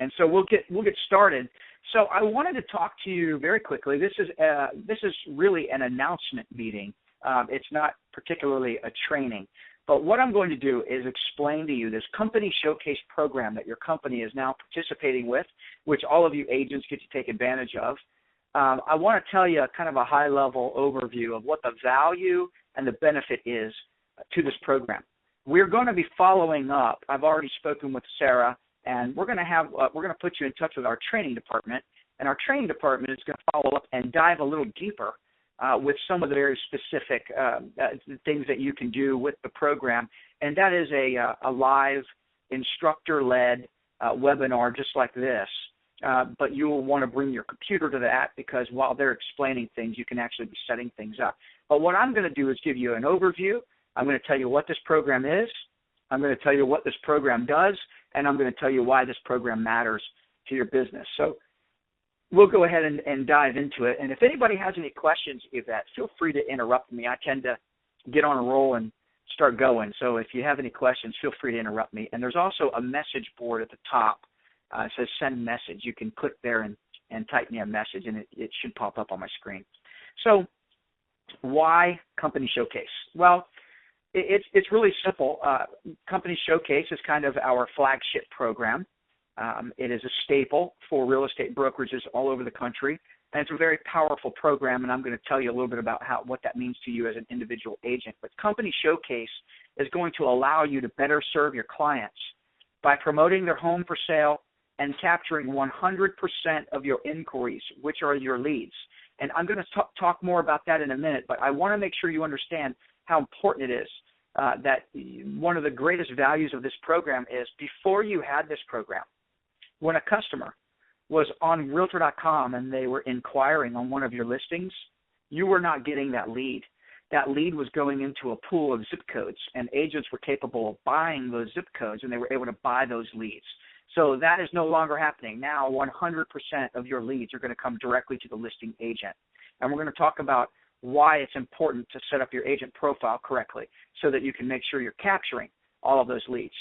And so we'll get started. So I wanted to talk to you very quickly. This is really an announcement meeting. It's not particularly a training. But what I'm going to do is explain to you this company showcase program that your company is now participating with, which all of you agents get to take advantage of. I want to tell you kind of a high-level overview of what the value and the benefit is to this program. We're going to be following up. I've already spoken with Sarah, and we're going to put you in touch with our training department, and our training department is going to follow up and dive a little deeper with some of the very specific things that you can do with the program, and that is a live instructor-led webinar just like this. But you will want to bring your computer to that because while they're explaining things, you can actually be setting things up. But what I'm going to do is give you an overview. I'm going to tell you what this program is. I'm going to tell you what this program does, and I'm going to tell you why this program matters to your business. So we'll go ahead and dive into it. And if anybody has any questions, Yvette, feel free to interrupt me. I tend to get on a roll and start going. So if you have any questions, feel free to interrupt me. And there's also a message board at the top. It says send message. You can click there and type me a message, and it should pop up on my screen. So why Company Showcase? Well, it's really simple. Company Showcase is kind of our flagship program. It is a staple for real estate brokerages all over the country, and it's a very powerful program, and I'm going to tell you a little bit about what that means to you as an individual agent. But Company Showcase is going to allow you to better serve your clients by promoting their home for sale and capturing 100% of your inquiries, which are your leads. And I'm going to talk more about that in a minute, but I want to make sure you understand how important it is that one of the greatest values of this program is before you had this program, when a customer was on Realtor.com and they were inquiring on one of your listings, you were not getting that lead. That lead was going into a pool of zip codes, and agents were capable of buying those zip codes, and they were able to buy those leads. So that is no longer happening. Now 100% of your leads are going to come directly to the listing agent. And we're going to talk about why it's important to set up your agent profile correctly so that you can make sure you're capturing all of those leads.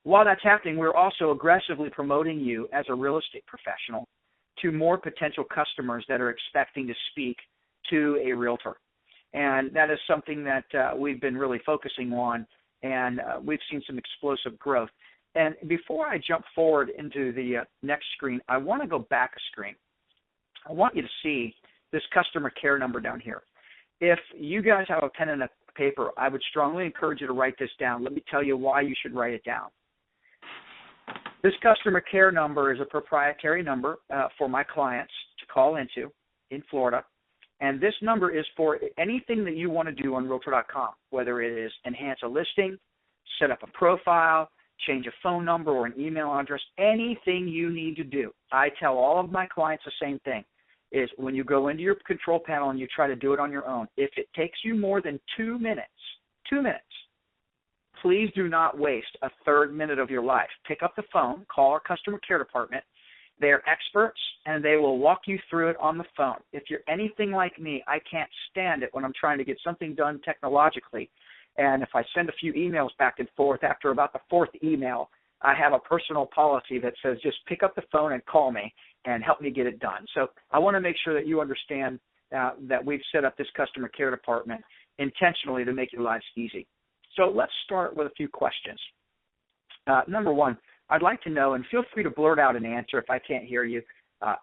While that's happening, we're also aggressively promoting you as a real estate professional to more potential customers that are expecting to speak to a realtor. And that is something that we've been really focusing on, and we've seen some explosive growth. And before I jump forward into the next screen, I want to go back a screen. I want you to see this customer care number down here. If you guys have a pen and a paper, I would strongly encourage you to write this down. Let me tell you why you should write it down. This customer care number is a proprietary number for my clients to call into in Florida. And this number is for anything that you want to do on Realtor.com, whether it is enhance a listing, set up a profile, change a phone number or an email address, anything you need to do. I tell all of my clients the same thing, is when you go into your control panel and you try to do it on your own, if it takes you more than 2 minutes, please do not waste a third minute of your life. Pick up the phone, call our customer care department. They're experts, and they will walk you through it on the phone. If you're anything like me, I can't stand it when I'm trying to get something done technologically. And if I send a few emails back and forth, after about the fourth email, I have a personal policy that says just pick up the phone and call me and help me get it done. So I want to make sure that you understand that we've set up this customer care department intentionally to make your lives easy. So let's start with a few questions. Number one, I'd like to know, and feel free to blurt out an answer if I can't hear you,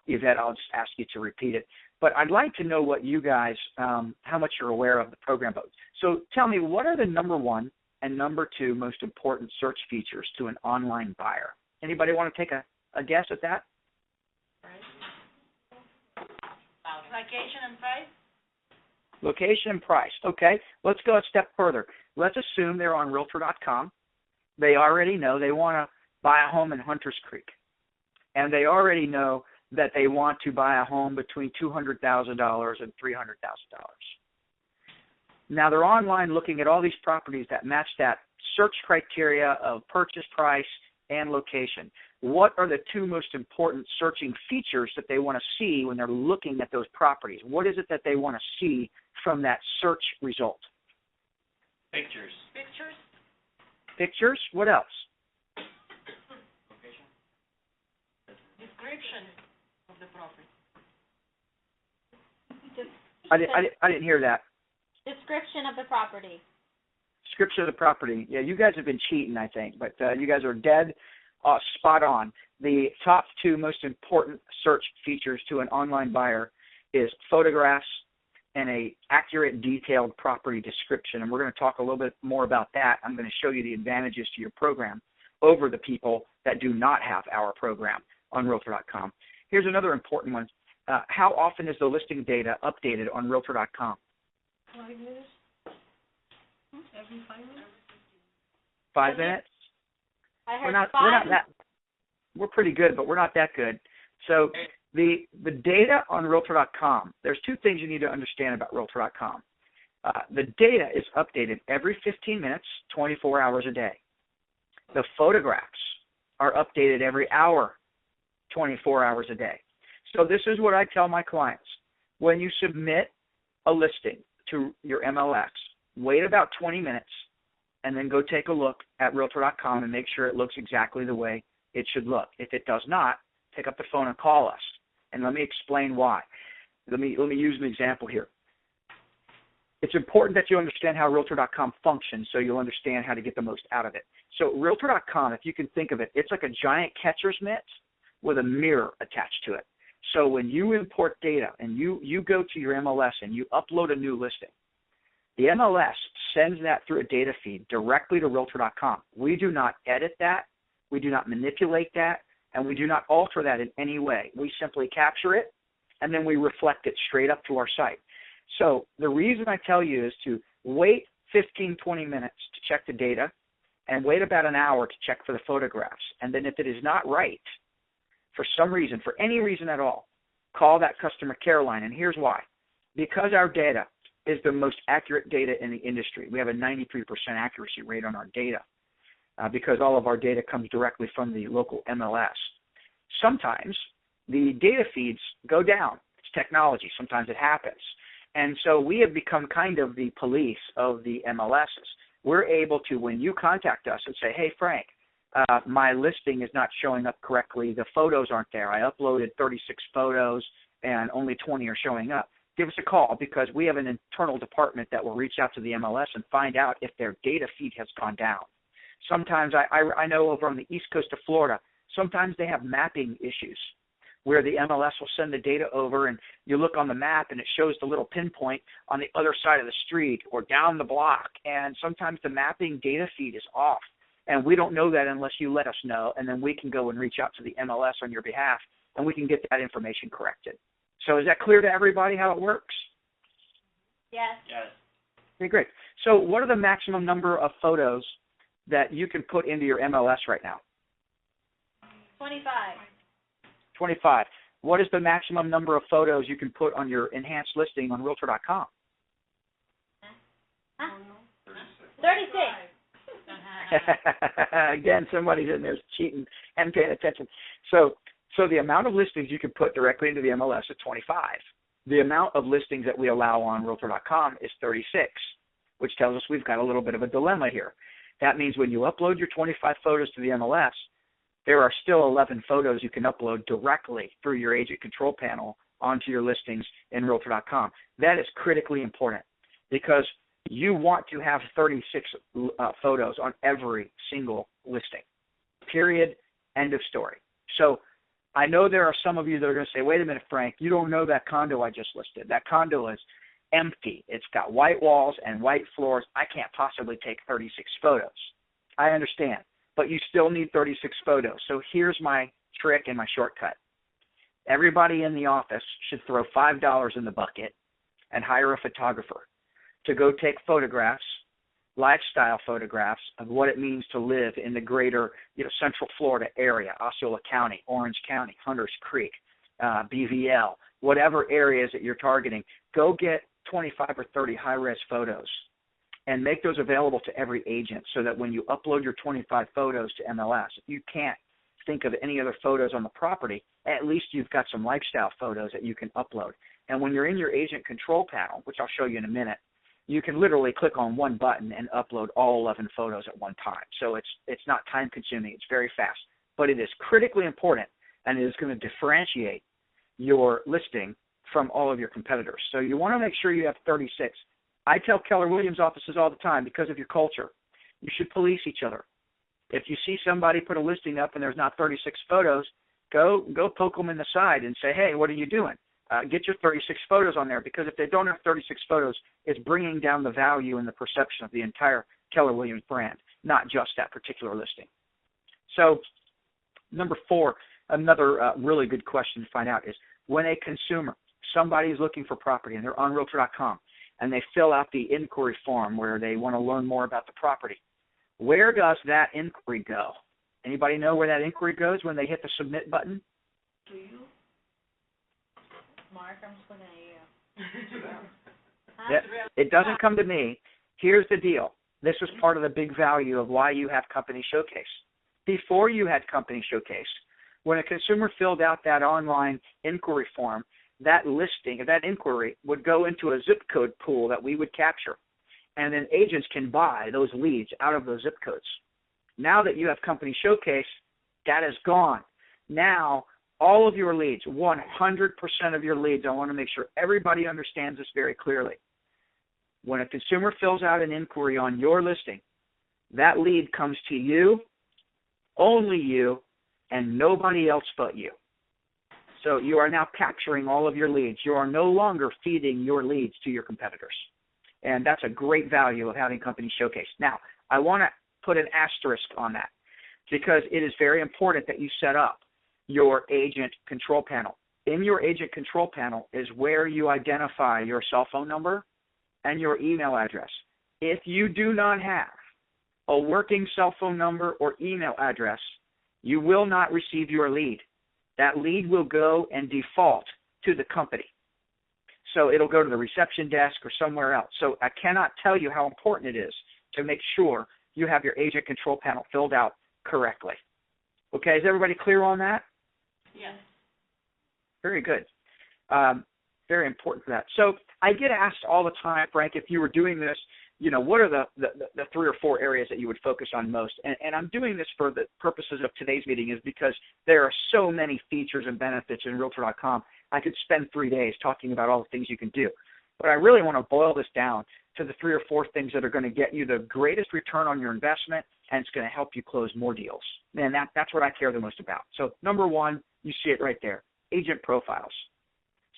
Yvette, I'll just ask you to repeat it. But I'd like to know what you guys, how much you're aware of the program. So tell me, what are the number one and number two most important search features to an online buyer? Anybody want to take a guess at that? Location and price? Location and price. Okay, let's go a step further. Let's assume they're on Realtor.com. They already know they want to buy a home in Hunters Creek. And they already know that they want to buy a home between $200,000 and $300,000. Now they're online looking at all these properties that match that search criteria of purchase price and location. What are the two most important searching features that they want to see when they're looking at those properties? What is it that they want to see from that search result? Pictures. Pictures? What else? the property. I didn't hear that. Description of the property. Description of the property. Yeah, you guys have been cheating, I think, but you guys are dead spot on. The top two most important search features to an online buyer is photographs and a accurate, detailed property description. And we're going to talk a little bit more about that. I'm going to show you the advantages to your program over the people that do not have our program on Realtor.com. Here's another important one. How often is the listing data updated on Realtor.com? 5 minutes. Every 5 minutes. 5 minutes? I heard We're not five. that. We're pretty good, but we're not that good. So the data on Realtor.com, there's two things you need to understand about Realtor.com. The data is updated every 15 minutes, 24 hours a day. The photographs are updated every hour, 24 hours a day. So this is what I tell my clients. When you submit a listing to your MLS, wait about 20 minutes and then go take a look at Realtor.com and make sure it looks exactly the way it should look. If it does not, pick up the phone and call us. And let me explain why. Let me use an example here. It's important that you understand how Realtor.com functions so you'll understand how to get the most out of it. So Realtor.com, if you can think of it, it's like a giant catcher's mitt with a mirror attached to it. So when you import data and you go to your MLS and you upload a new listing, the MLS sends that through a data feed directly to Realtor.com. We do not edit that. We do not manipulate that. And we do not alter that in any way. We simply capture it, and then we reflect it straight up to our site. So the reason I tell you is to wait 15, 20 minutes to check the data and wait about an hour to check for the photographs. And then if it is not right, for some reason, for any reason at all, call that customer care line. And here's why. Because our data is the most accurate data in the industry. We have a 93% accuracy rate on our data because all of our data comes directly from the local MLS. Sometimes the data feeds go down. It's technology. Sometimes it happens. And so we have become kind of the police of the MLSs. We're able to, when you contact us and say, hey, Frank, my listing is not showing up correctly. The photos aren't there. I uploaded 36 photos and only 20 are showing up. Give us a call because we have an internal department that will reach out to the MLS and find out if their data feed has gone down. Sometimes I know over on the east coast of Florida, sometimes they have mapping issues where the MLS will send the data over and you look on the map and it shows the little pinpoint on the other side of the street or down the block. And sometimes the mapping data feed is off. And we don't know that unless you let us know, and then we can go and reach out to the MLS on your behalf, and we can get that information corrected. So is that clear to everybody how it works? Yes. Yes. Okay, great. So what are the maximum number of photos that you can put into your MLS right now? 25. 25. What is the maximum number of photos you can put on your enhanced listing on Realtor.com? Huh? 36. Again, somebody's in there cheating and paying attention. So the amount of listings you can put directly into the MLS is 25. The amount of listings that we allow on Realtor.com is 36, which tells us we've got a little bit of a dilemma here. That means when you upload your 25 photos to the MLS, there are still 11 photos you can upload directly through your agent control panel onto your listings in Realtor.com. That is critically important because you want to have 36 photos on every single listing, period, end of story. So I know there are some of you that are going to say, wait a minute, Frank, you don't know that condo I just listed. That condo is empty. It's got white walls and white floors. I can't possibly take 36 photos. I understand, but you still need 36 photos. So here's my trick and my shortcut. Everybody in the office should throw $5 in the bucket and hire a photographer to go take photographs, lifestyle photographs of what it means to live in the greater Central Florida area, Osceola County, Orange County, Hunters Creek, BVL, whatever areas that you're targeting. Go get 25 or 30 high-res photos and make those available to every agent so that when you upload your 25 photos to MLS, if you can't think of any other photos on the property, at least you've got some lifestyle photos that you can upload. And when you're in your agent control panel, which I'll show you in a minute, you can literally click on one button and upload all 11 photos at one time. So it's not time consuming. It's very fast. But it is critically important, and it is going to differentiate your listing from all of your competitors. So you want to make sure you have 36. I tell Keller Williams offices all the time, because of your culture, you should police each other. If you see somebody put a listing up and there's not 36 photos, go poke them in the side and say, hey, what are you doing? Get your 36 photos on there, because if they don't have 36 photos, it's bringing down the value and the perception of the entire Keller Williams brand, not just that particular listing. So number 4, another really good question to find out is, when a consumer, somebody is looking for property and they're on Realtor.com and they fill out the inquiry form where they want to learn more about the property, where does that inquiry go? Anybody know where that inquiry goes when they hit the submit button? Do you? Mark, I'm just looking at you. It doesn't come to me. Here's the deal. This was part of the big value of why you have Company Showcase. Before you had Company Showcase, when a consumer filled out that online inquiry form, that listing, that inquiry would go into a zip code pool that we would capture. And then agents can buy those leads out of those zip codes. Now that you have Company Showcase, that is gone. Now, all of your leads, 100% of your leads, I want to make sure everybody understands this very clearly. When a consumer fills out an inquiry on your listing, that lead comes to you, only you, and nobody else but you. So you are now capturing all of your leads. You are no longer feeding your leads to your competitors. And that's a great value of having Company Showcase. Now, I want to put an asterisk on that, because it is very important that you set up your agent control panel. In your agent control panel is where you identify your cell phone number and your email address. If you do not have a working cell phone number or email address, you will not receive your lead. That lead will go and default to the company. So it'll go to the reception desk or somewhere else. So I cannot tell you how important it is to make sure you have your agent control panel filled out correctly. Okay, is everybody clear on that? Yes. Very good. Very important for that. So I get asked all the time, Frank, if you were doing this, what are the 3 or 4 areas that you would focus on most? And I'm doing this for the purposes of today's meeting, is because there are so many features and benefits in Realtor.com. I could spend 3 days talking about all the things you can do. But I really want to boil this down to the 3 or 4 things that are going to get you the greatest return on your investment, and it's going to help you close more deals. And that's what I care the most about. So number 1, you see it right there, agent profiles.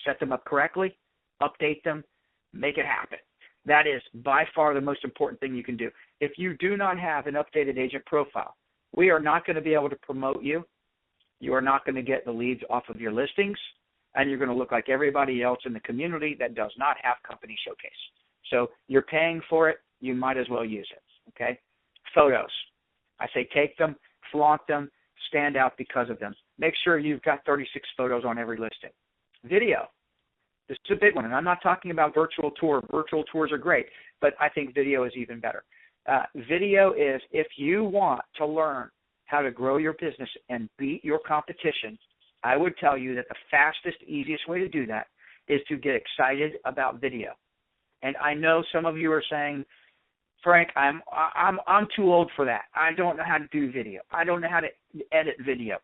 Set them up correctly, update them, make it happen. That is by far the most important thing you can do. If you do not have an updated agent profile, we are not going to be able to promote you. You are not going to get the leads off of your listings, and you're going to look like everybody else in the community that does not have Company Showcase. So you're paying for it, you might as well use it, okay? Photos. I say take them, flaunt them, stand out because of them. Make sure you've got 36 photos on every listing. Video. This is a big one, and I'm not talking about virtual tour. Virtual tours are great, but I think video is even better. Video is, if you want to learn how to grow your business and beat your competition, I would tell you that the fastest, easiest way to do that is to get excited about video. And I know some of you are saying, Frank, I'm too old for that. I don't know how to do video. I don't know how to edit video.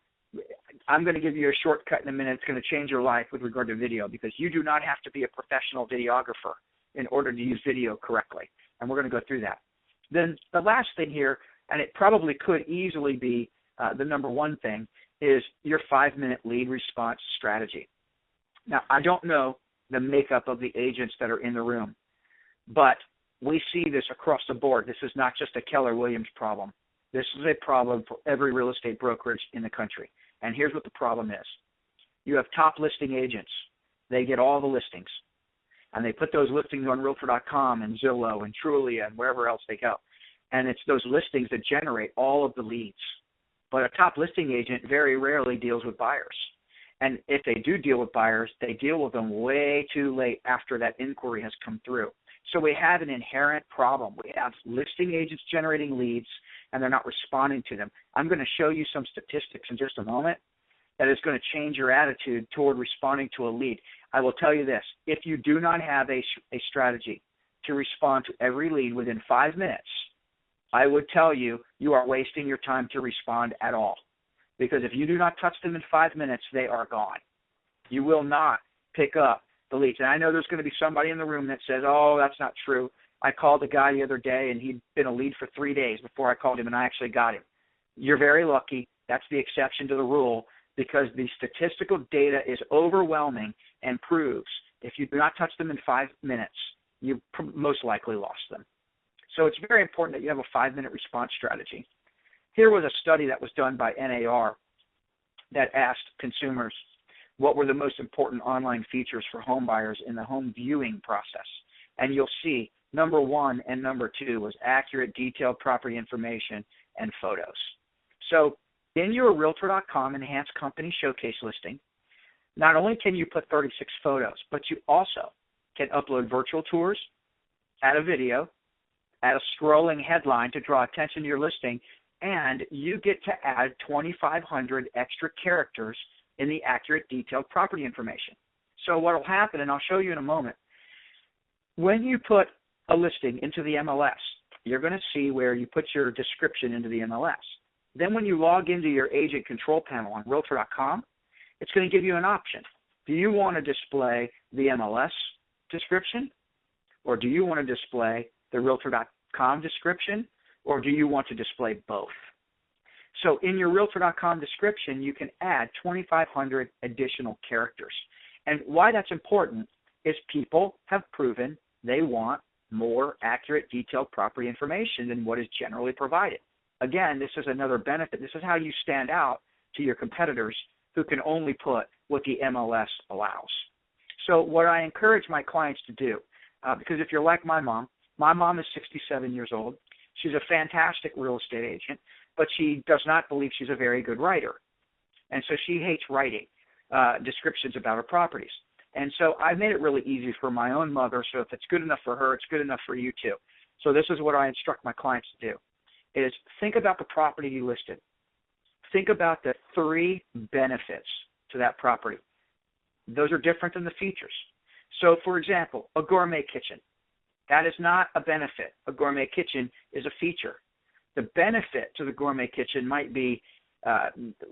I'm going to give you a shortcut in a minute. It's going to change your life with regard to video, because you do not have to be a professional videographer in order to use video correctly. And we're going to go through that. Then the last thing here, and it probably could easily be the number 1 thing, is your 5-minute lead response strategy. Now, I don't know the makeup of the agents that are in the room, but we see this across the board. This is not just a Keller Williams problem. This is a problem for every real estate brokerage in the country. And here's what the problem is. You have top listing agents. They get all the listings, and they put those listings on Realtor.com and Zillow and Trulia and wherever else they go. And it's those listings that generate all of the leads. But a top listing agent very rarely deals with buyers. And if they do deal with buyers, they deal with them way too late after that inquiry has come through. So we have an inherent problem. We have listing agents generating leads, and they're not responding to them. I'm going to show you some statistics in just a moment that is going to change your attitude toward responding to a lead. I will tell you this. If you do not have a strategy to respond to every lead within 5 minutes, I would tell you you are wasting your time to respond at all. Because if you do not touch them in 5 minutes, they are gone. You will not pick up the leads. And I know there's going to be somebody in the room that says, oh, that's not true. I called a guy the other day, and he'd been a lead for 3 days before I called him, and I actually got him. You're very lucky. That's the exception to the rule, because the statistical data is overwhelming and proves if you do not touch them in 5 minutes, you most likely lost them. So it's very important that you have a 5-minute response strategy. Here was a study that was done by NAR that asked consumers what were the most important online features for home buyers in the home viewing process. And you'll see number 1 and number 2 was accurate, detailed property information and photos. So in your Realtor.com Enhanced Company Showcase listing, not only can you put 36 photos, but you also can upload virtual tours, add a video, add a scrolling headline to draw attention to your listing, and you get to add 2,500 extra characters in the accurate, detailed property information. So what will happen, and I'll show you in a moment, when you put a listing into the MLS, you're going to see where you put your description into the MLS. Then when you log into your agent control panel on Realtor.com, it's going to give you an option. Do you want to display the MLS description, or do you want to display the Realtor.com description, or do you want to display both? So in your Realtor.com description, you can add 2,500 additional characters. And why that's important is people have proven they want more accurate, detailed property information than what is generally provided. Again, this is another benefit. This is how you stand out to your competitors who can only put what the MLS allows. So what I encourage my clients to do, because if you're like my mom is 67 years old. She's a fantastic real estate agent, but she does not believe she's a very good writer. And so she hates writing descriptions about her properties. And so I made it really easy for my own mother, so if it's good enough for her, it's good enough for you too. So this is what I instruct my clients to do, is think about the property you listed. Think about the 3 benefits to that property. Those are different than the features. So, for example, a gourmet kitchen. That is not a benefit. A gourmet kitchen is a feature. The benefit to the gourmet kitchen might be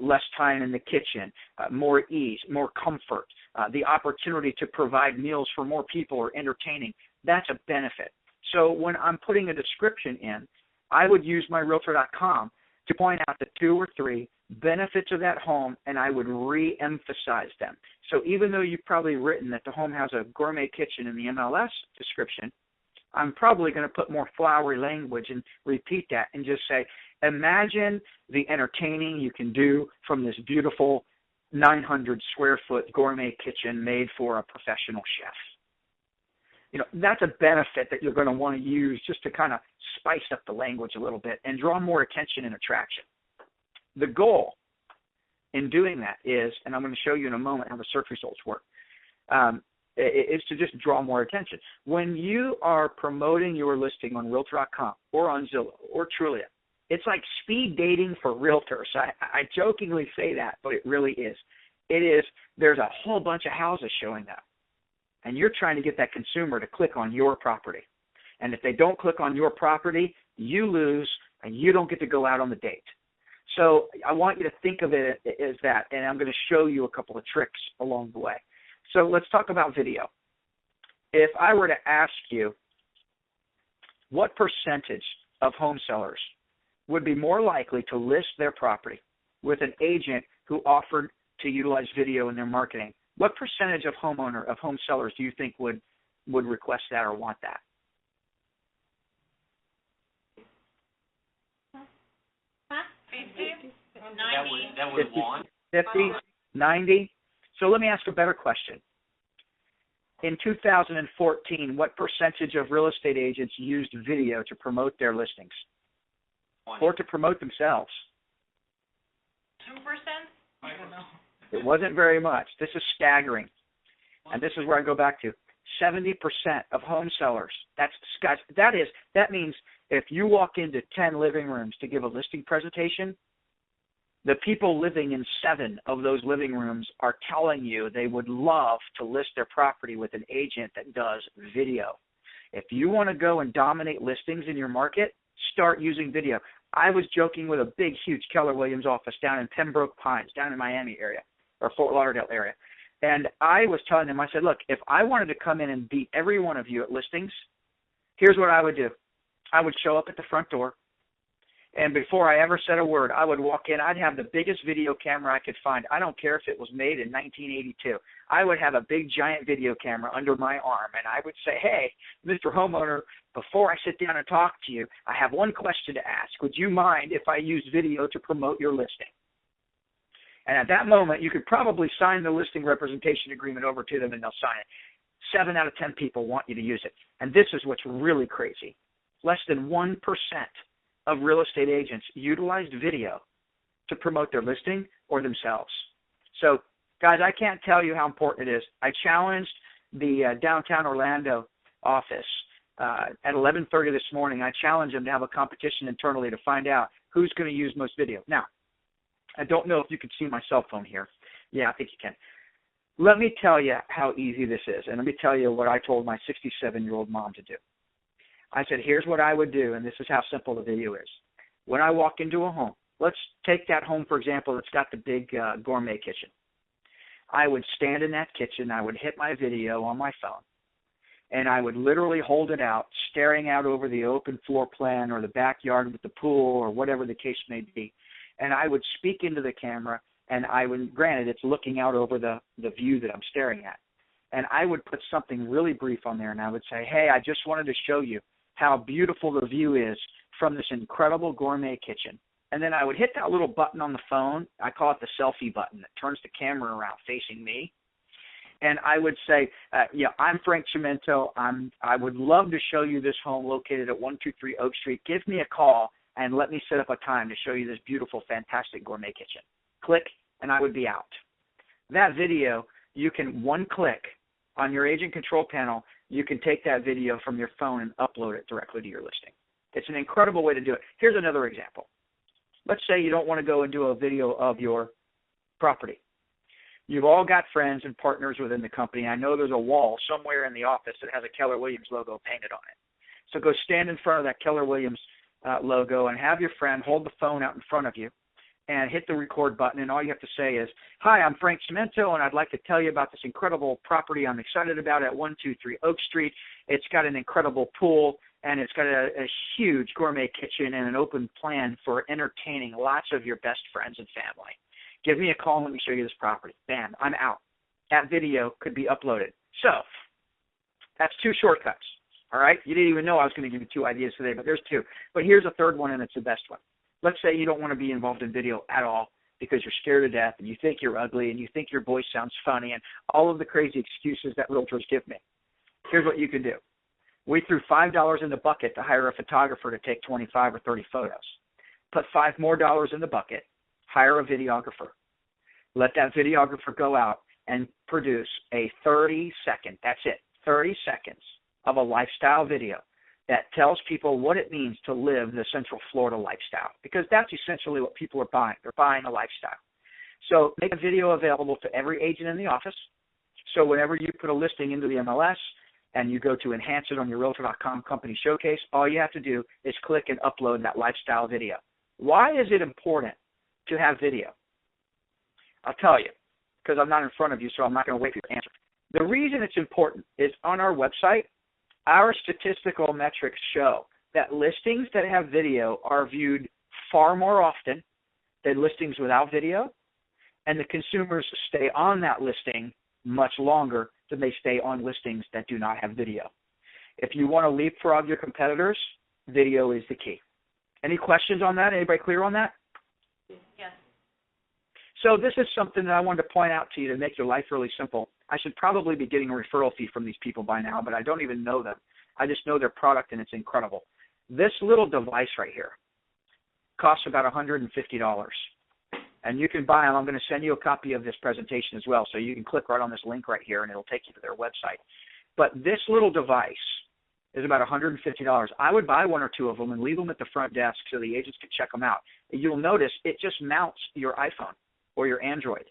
less time in the kitchen, more ease, more comfort, the opportunity to provide meals for more people or entertaining. That's a benefit. So when I'm putting a description in, I would use my Realtor.com to point out the 2 or 3 benefits of that home, and I would re-emphasize them. So even though you've probably written that the home has a gourmet kitchen in the MLS description, I'm probably going to put more flowery language and repeat that and just say, imagine the entertaining you can do from this beautiful 900 square foot gourmet kitchen made for a professional chef. You know, that's a benefit that you're going to want to use just to kind of spice up the language a little bit and draw more attention and attraction. The goal in doing that is, and I'm going to show you in a moment how the search results work, is to just draw more attention. When you are promoting your listing on Realtor.com or on Zillow or Trulia, it's like speed dating for realtors. I jokingly say that, but it really is. It is, there's a whole bunch of houses showing up, and you're trying to get that consumer to click on your property. And if they don't click on your property, you lose, and you don't get to go out on the date. So I want you to think of it as that, and I'm going to show you a couple of tricks along the way. So let's talk about video. If I were to ask you what percentage of home sellers would be more likely to list their property with an agent who offered to utilize video in their marketing, what percentage of home sellers do you think would request that or want that? Huh? 50? 90? That would want? 50, 90? So let me ask a better question. In 2014, what percentage of real estate agents used video to promote their listings 20. or to promote themselves? 2%? I don't know. It wasn't very much. This is staggering. And this is where I go back to. 70% of home sellers. That means if you walk into 10 living rooms to give a listing presentation, the people living in 7 of those living rooms are telling you they would love to list their property with an agent that does video. If you want to go and dominate listings in your market, start using video. I was joking with a big, huge Keller Williams office down in Pembroke Pines, down in Miami area, or Fort Lauderdale area. And I was telling them, I said, look, if I wanted to come in and beat every one of you at listings, here's what I would do. I would show up at the front door, and before I ever said a word, I would walk in. I'd have the biggest video camera I could find. I don't care if it was made in 1982. I would have a big, giant video camera under my arm, and I would say, hey, Mr. Homeowner, before I sit down and talk to you, I have one question to ask. Would you mind if I use video to promote your listing? And at that moment, you could probably sign the listing representation agreement over to them, and they'll sign it. 7 out of 10 people want you to use it. And this is what's really crazy. Less than 1% of real estate agents utilized video to promote their listing or themselves. So, guys, I can't tell you how important it is. I challenged the downtown Orlando office at 11:30 this morning. I challenged them to have a competition internally to find out who's going to use most video. Now, I don't know if you can see my cell phone here. Yeah, I think you can. Let me tell you how easy this is, and let me tell you what I told my 67-year-old mom to do. I said, here's what I would do, and this is how simple the video is. When I walk into a home, let's take that home, for example, that's got the big gourmet kitchen. I would stand in that kitchen, I would hit my video on my phone, and I would literally hold it out, staring out over the open floor plan or the backyard with the pool or whatever the case may be. And I would speak into the camera, and I would, granted, it's looking out over the view that I'm staring at. And I would put something really brief on there, and I would say, hey, I just wanted to show you how beautiful the view is from this incredible gourmet kitchen. And then I would hit that little button on the phone. I call it the selfie button that turns the camera around facing me. And I would say, I'm Frank Cimento. I would love to show you this home located at 123 Oak Street. Give me a call and let me set up a time to show you this beautiful, fantastic gourmet kitchen. Click, and I would be out. That video, you can one click on your agent control panel. You can take that video from your phone and upload it directly to your listing. It's an incredible way to do it. Here's another example. Let's say you don't want to go and do a video of your property. You've all got friends and partners within the company. I know there's a wall somewhere in the office that has a Keller Williams logo painted on it. So go stand in front of that Keller Williams logo and have your friend hold the phone out in front of you and hit the record button, and all you have to say is, hi, I'm Frank Cimento, and I'd like to tell you about this incredible property I'm excited about at 123 Oak Street. It's got an incredible pool, and it's got a huge gourmet kitchen and an open plan for entertaining lots of your best friends and family. Give me a call and let me show you this property. Bam, I'm out. That video could be uploaded. So that's 2 shortcuts, all right? You didn't even know I was going to give you 2 ideas today, but there's 2. But here's a third one, and it's the best one. Let's say you don't want to be involved in video at all because you're scared to death and you think you're ugly and you think your voice sounds funny and all of the crazy excuses that realtors give me. Here's what you can do. We threw $5 in the bucket to hire a photographer to take 25 or 30 photos. Put $5 more in the bucket, hire a videographer. Let that videographer go out and produce a 30-second, that's it, 30 seconds of a lifestyle video that tells people what it means to live the Central Florida lifestyle, because that's essentially what people are buying. They're buying a lifestyle. So make a video available to every agent in the office. So whenever you put a listing into the MLS and you go to enhance it on your Realtor.com company showcase, all you have to do is click and upload that lifestyle video. Why is it important to have video? I'll tell you, because I'm not in front of you, so I'm not going to wait for your answer. The reason it's important is on our website, our statistical metrics show that listings that have video are viewed far more often than listings without video, and the consumers stay on that listing much longer than they stay on listings that do not have video. If you want to leapfrog your competitors, video is the key. Any questions on that? Anybody clear on that? Yes. So this is something that I wanted to point out to you to make your life really simple. I should probably be getting a referral fee from these people by now, but I don't even know them. I just know their product, and it's incredible. This little device right here costs about $150. And you can buy them. I'm going to send you a copy of this presentation as well, so you can click right on this link right here, and it'll take you to their website. But this little device is about $150. I would buy 1 or 2 of them and leave them at the front desk so the agents can check them out. You'll notice it just mounts your iPhone or your Android.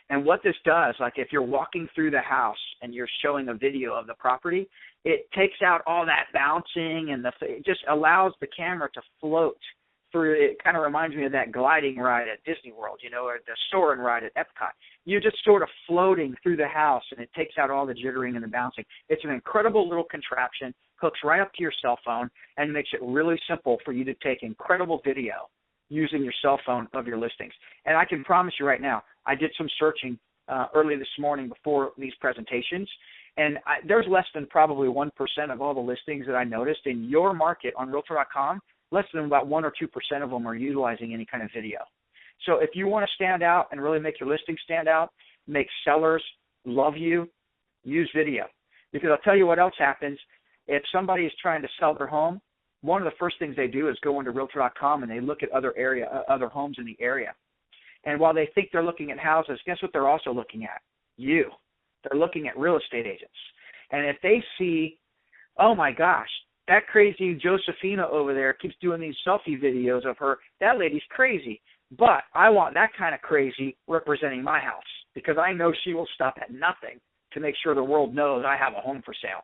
And what this does, like if you're walking through the house and you're showing a video of the property, it takes out all that bouncing and it just allows the camera to float through. It kind of reminds me of that gliding ride at Disney World, or the soaring ride at Epcot. You're just sort of floating through the house, and it takes out all the jittering and the bouncing. It's an incredible little contraption, hooks right up to your cell phone, and makes it really simple for you to take incredible video using your cell phone of your listings. And I can promise you right now, I did some searching early this morning before these presentations, and there's less than probably 1% of all the listings that I noticed in your market on Realtor.com. Less than about 1 or 2% of them are utilizing any kind of video. So if you want to stand out and really make your listing stand out, make sellers love you, use video. Because I'll tell you what else happens. If somebody is trying to sell their home, one of the first things they do is go into Realtor.com and they look at other homes in the area. And while they think they're looking at houses, guess what they're also looking at? You. They're looking at real estate agents. And if they see, oh my gosh, that crazy Josephina over there keeps doing these selfie videos of her, that lady's crazy. But I want that kind of crazy representing my house because I know she will stop at nothing to make sure the world knows I have a home for sale.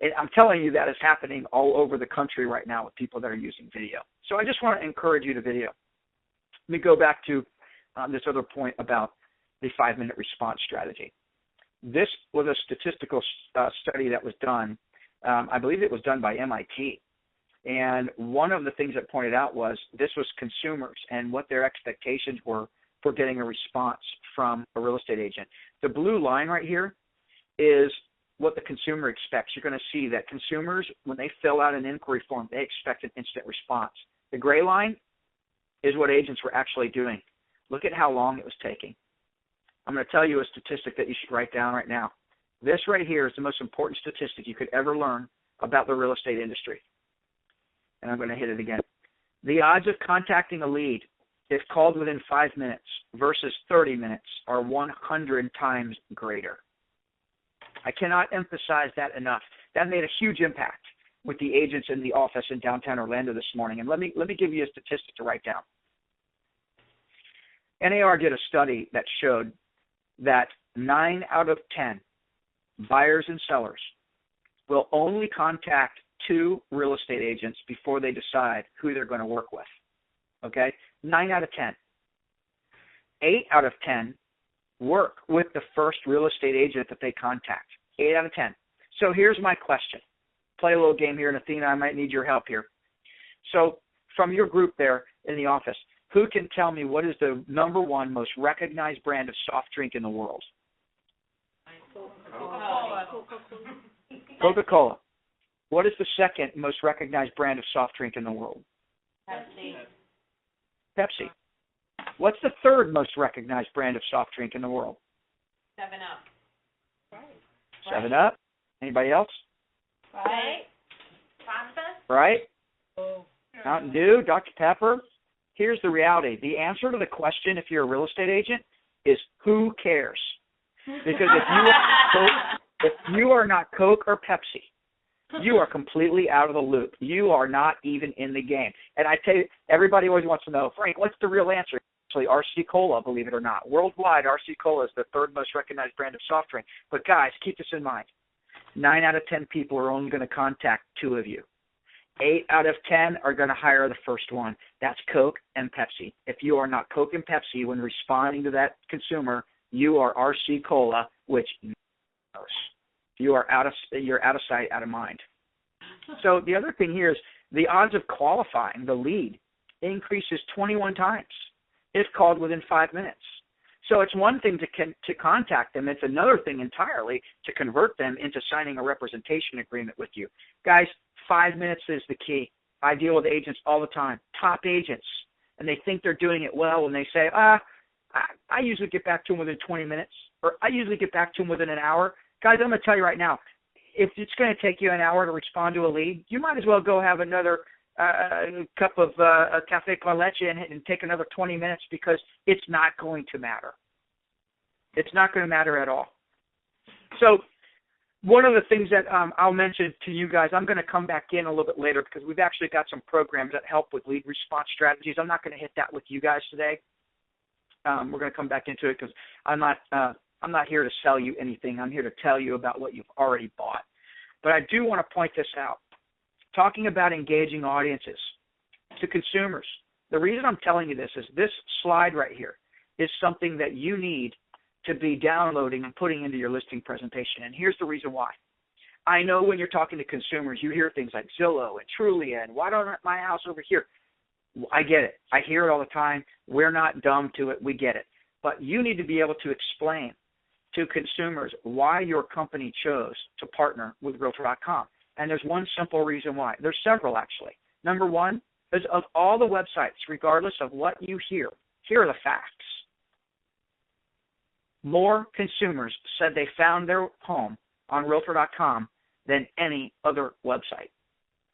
And I'm telling you that is happening all over the country right now with people that are using video. So I just want to encourage you to video. Let me go back to this other point about the 5-minute response strategy. This was a statistical study that was done. I believe it was done by MIT. And one of the things that pointed out was this was consumers and what their expectations were for getting a response from a real estate agent. The blue line right here is what the consumer expects. You're going to see that consumers, when they fill out an inquiry form, they expect an instant response. The gray line is what agents were actually doing. Look at how long it was taking. I'm going to tell you a statistic that you should write down right now. This right here is the most important statistic you could ever learn about the real estate industry. And I'm going to hit it again. The odds of contacting a lead, if called within 5 minutes versus 30 minutes, are 100 times greater. I cannot emphasize that enough. That made a huge impact with the agents in the office in downtown Orlando this morning. And let me give you a statistic to write down. NAR did a study that showed that 9 out of 10 buyers and sellers will only contact 2 real estate agents before they decide who they're going to work with. Okay? 9 out of 10. 8 out of 10 work with the first real estate agent that they contact. 8 out of 10. So here's my question. Play a little game here, and Athena, I might need your help here. So from your group there in the office, who can tell me what is the #1 most recognized brand of soft drink in the world? Coca-Cola. What is the second most recognized brand of soft drink in the world? Pepsi. What's the third most recognized brand of soft drink in the world? 7-Up. 7-Up. Anybody else? Right. Right. Mountain Dew, Dr. Pepper. Here's the reality. The answer to the question, if you're a real estate agent, is who cares? Because if you are not Coke or Pepsi, you are completely out of the loop. You are not even in the game. And I tell you, everybody always wants to know, Frank, what's the real answer? Actually, RC Cola, believe it or not. Worldwide, RC Cola is the third most recognized brand of soft drink. But guys, keep this in mind. 9 out of 10 people are only going to contact 2 of you. 8 out of 10 are going to hire the first one. That's Coke and Pepsi. If you are not Coke and Pepsi when responding to that consumer, you are RC Cola, which knows. You're out of sight, out of mind. So the other thing here is the odds of qualifying the lead increases 21 times if called within 5 minutes. So it's one thing to contact them. It's another thing entirely to convert them into signing a representation agreement with you. Guys, 5 minutes is the key. I deal with agents all the time, top agents, and they think they're doing it well when they say, I usually get back to them within 20 minutes, or I usually get back to them within an hour. Guys, I'm going to tell you right now, if it's going to take you an hour to respond to a lead, you might as well go have another cup of cafe con leche and take another 20 minutes because it's not going to matter. It's not going to matter at all. So one of the things that I'll mention to you guys, I'm going to come back in a little bit later because we've actually got some programs that help with lead response strategies. I'm not going to hit that with you guys today. We're going to come back into it because I'm not here to sell you anything. I'm here to tell you about what you've already bought. But I do want to point this out. Talking about engaging audiences to consumers, The reason I'm telling you this is this slide right here is something that you need to be downloading and putting into your listing presentation. And here's the reason why. I know when you're talking to consumers, you hear things like Zillow and Trulia and why don't I rent my house over here? I get it. I hear it all the time. We're not dumb to it. We get it. But you need to be able to explain to consumers why your company chose to partner with Realtor.com. And there's one simple reason why. There's several, actually. Number one is of all the websites, regardless of what you hear, here are the facts. More consumers said they found their home on Realtor.com than any other website.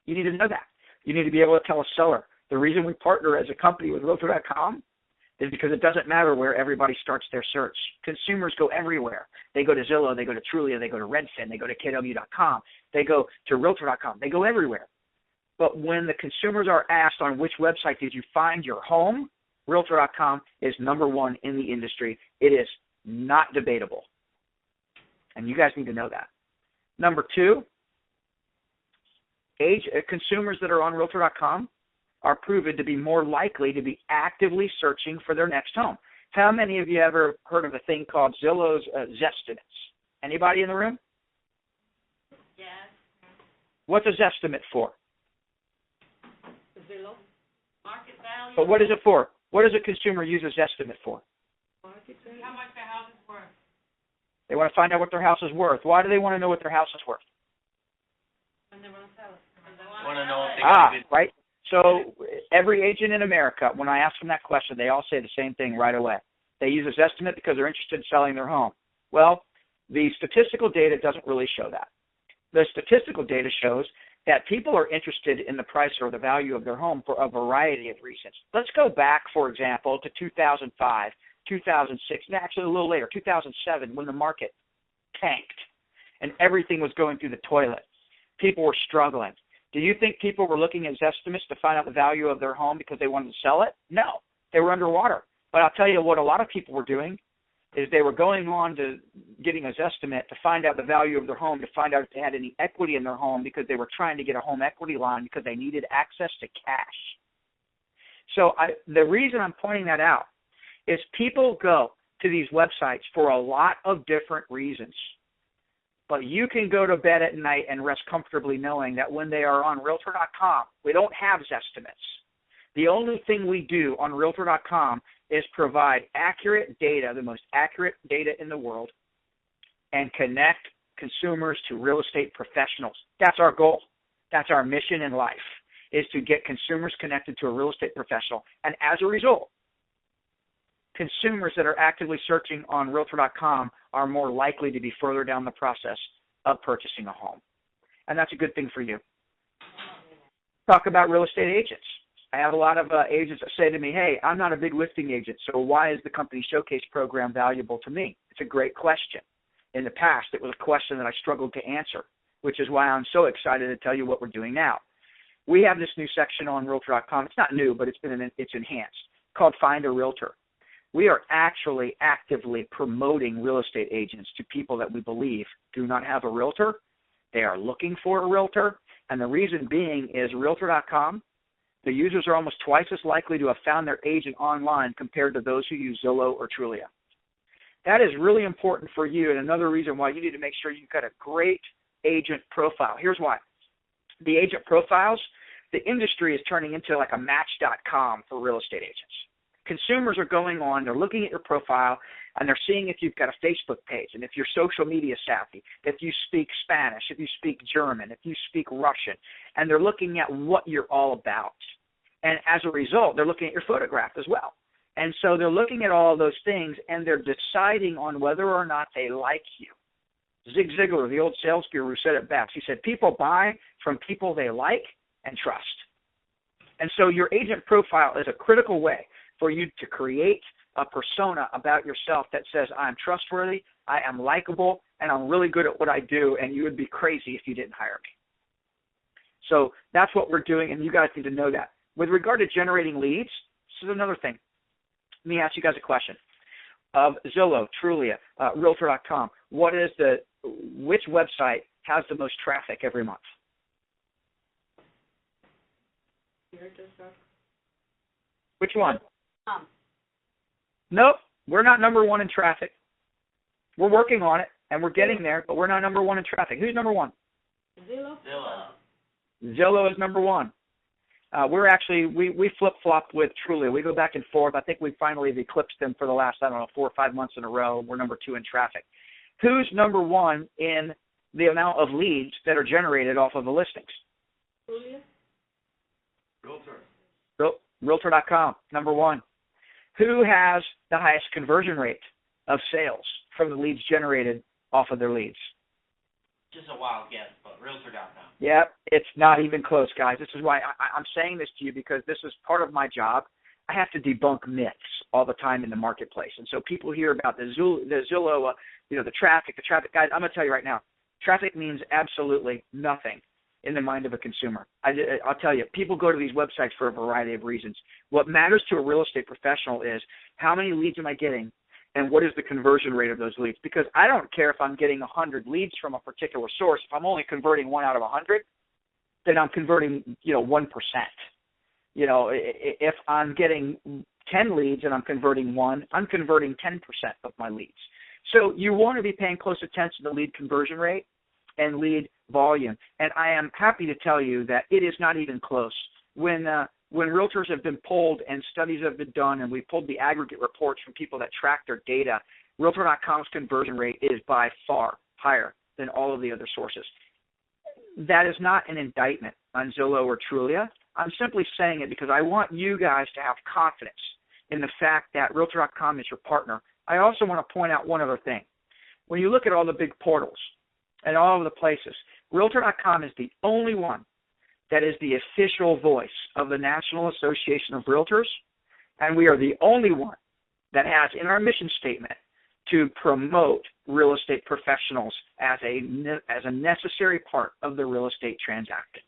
You need to know that. You need to be able to tell a seller, the reason we partner as a company with Realtor.com is because it doesn't matter where everybody starts their search. Consumers go everywhere. They go to Zillow, they go to Trulia, they go to Redfin, they go to KW.com, they go to Realtor.com, they go everywhere. But when the consumers are asked on which website did you find your home, Realtor.com is number one in the industry. It is not debatable. And you guys need to know that. Number two, consumers that are on Realtor.com are proven to be more likely to be actively searching for their next home. How many of you ever heard of a thing called Zillow's Zestimates? Anybody in the room? Yes. What's a Zestimate for? Zillow. Market value. But what is it for? What does a consumer use a Zestimate for? Market value. How much the house is worth? They want to find out what their house is worth. Why do they want to know what their house is worth? When they want to sell it. I want to know if they got a good. Right. So every agent in America, when I ask them that question, they all say the same thing right away. They use a Zestimate because they're interested in selling their home. Well, the statistical data doesn't really show that. The statistical data shows that people are interested in the price or the value of their home for a variety of reasons. Let's go back, for example, to 2005, 2006, and actually a little later, 2007, when the market tanked and everything was going through the toilet. People were struggling. Do you think people were looking at Zestimates to find out the value of their home because they wanted to sell it? No, they were underwater. But I'll tell you what a lot of people were doing is they were going on to getting a Zestimate to find out the value of their home, to find out if they had any equity in their home because they were trying to get a home equity line because they needed access to cash. So the reason I'm pointing that out is people go to these websites for a lot of different reasons. But you can go to bed at night and rest comfortably knowing that when they are on Realtor.com, we don't have Zestimates. The only thing we do on Realtor.com is provide accurate data, the most accurate data in the world, and connect consumers to real estate professionals. That's our goal. That's our mission in life, is to get consumers connected to a real estate professional. And as a result, consumers that are actively searching on Realtor.com are more likely to be further down the process of purchasing a home. And that's a good thing for you. Talk about real estate agents. I have a lot of agents that say to me, hey, I'm not a big listing agent, so why is the company showcase program valuable to me? It's a great question. In the past, it was a question that I struggled to answer, which is why I'm so excited to tell you what we're doing now. We have this new section on Realtor.com. It's not new, but it's enhanced, called Find a Realtor. We are actually actively promoting real estate agents to people that we believe do not have a realtor. They are looking for a realtor, and the reason being is Realtor.com, the users are almost twice as likely to have found their agent online compared to those who use Zillow or Trulia. That is really important for you, and another reason why you need to make sure you've got a great agent profile. Here's why. The agent profiles, the industry is turning into like a Match.com for real estate agents. Consumers are going on, they're looking at your profile, and they're seeing if you've got a Facebook page, and if you're social media savvy, if you speak Spanish, if you speak German, if you speak Russian, and they're looking at what you're all about. And as a result, they're looking at your photograph as well. And so they're looking at all those things, and they're deciding on whether or not they like you. Zig Ziglar, the old sales guru, said it best. He said, people buy from people they like and trust. And so your agent profile is a critical way for you to create a persona about yourself that says, I'm trustworthy, I am likable, and I'm really good at what I do, and you would be crazy if you didn't hire me. So that's what we're doing, and you guys need to know that. With regard to generating leads, this is another thing. Let me ask you guys a question. Of Zillow, Trulia, Realtor.com, which website has the most traffic every month? Which one? Um, Nope. We're not number one in traffic. We're working on it, and we're getting there, but we're not number one in traffic. Who's number one? Zillow? Zillow is number one. We're actually, we flip-flop with Trulia. We go back and forth. I think we finally have eclipsed them for the last, 4 or 5 months in a row. We're number 2 in traffic. Who's number one in the amount of leads that are generated off of the listings? Julia? Realtor.com, number one. Who has the highest conversion rate of sales from the leads generated off of their leads? Just a wild guess, but Realtor.com. Yep, it's not even close, guys. This is why I'm saying this to you, because this is part of my job. I have to debunk myths all the time in the marketplace. And so people hear about the Zillow, the traffic. Guys, I'm going to tell you right now, traffic means absolutely nothing in the mind of a consumer. I'll tell you, people go to these websites for a variety of reasons. What matters to a real estate professional is how many leads am I getting and what is the conversion rate of those leads? Because I don't care if I'm getting 100 leads from a particular source. If I'm only converting 1 out of 100, then I'm converting, 1%. If I'm getting 10 leads and I'm converting 1, I'm converting 10% of my leads. So you want to be paying close attention to lead conversion rate and lead volume. And I am happy to tell you that it is not even close. When realtors have been polled and studies have been done and we pulled the aggregate reports from people that track their data, Realtor.com's conversion rate is by far higher than all of the other sources. That is not an indictment on Zillow or Trulia. I'm simply saying it because I want you guys to have confidence in the fact that Realtor.com is your partner. I also want to point out one other thing. When you look at all the big portals and all of the places, Realtor.com is the only one that is the official voice of the National Association of Realtors, and we are the only one that has in our mission statement to promote real estate professionals as a necessary part of the real estate transaction.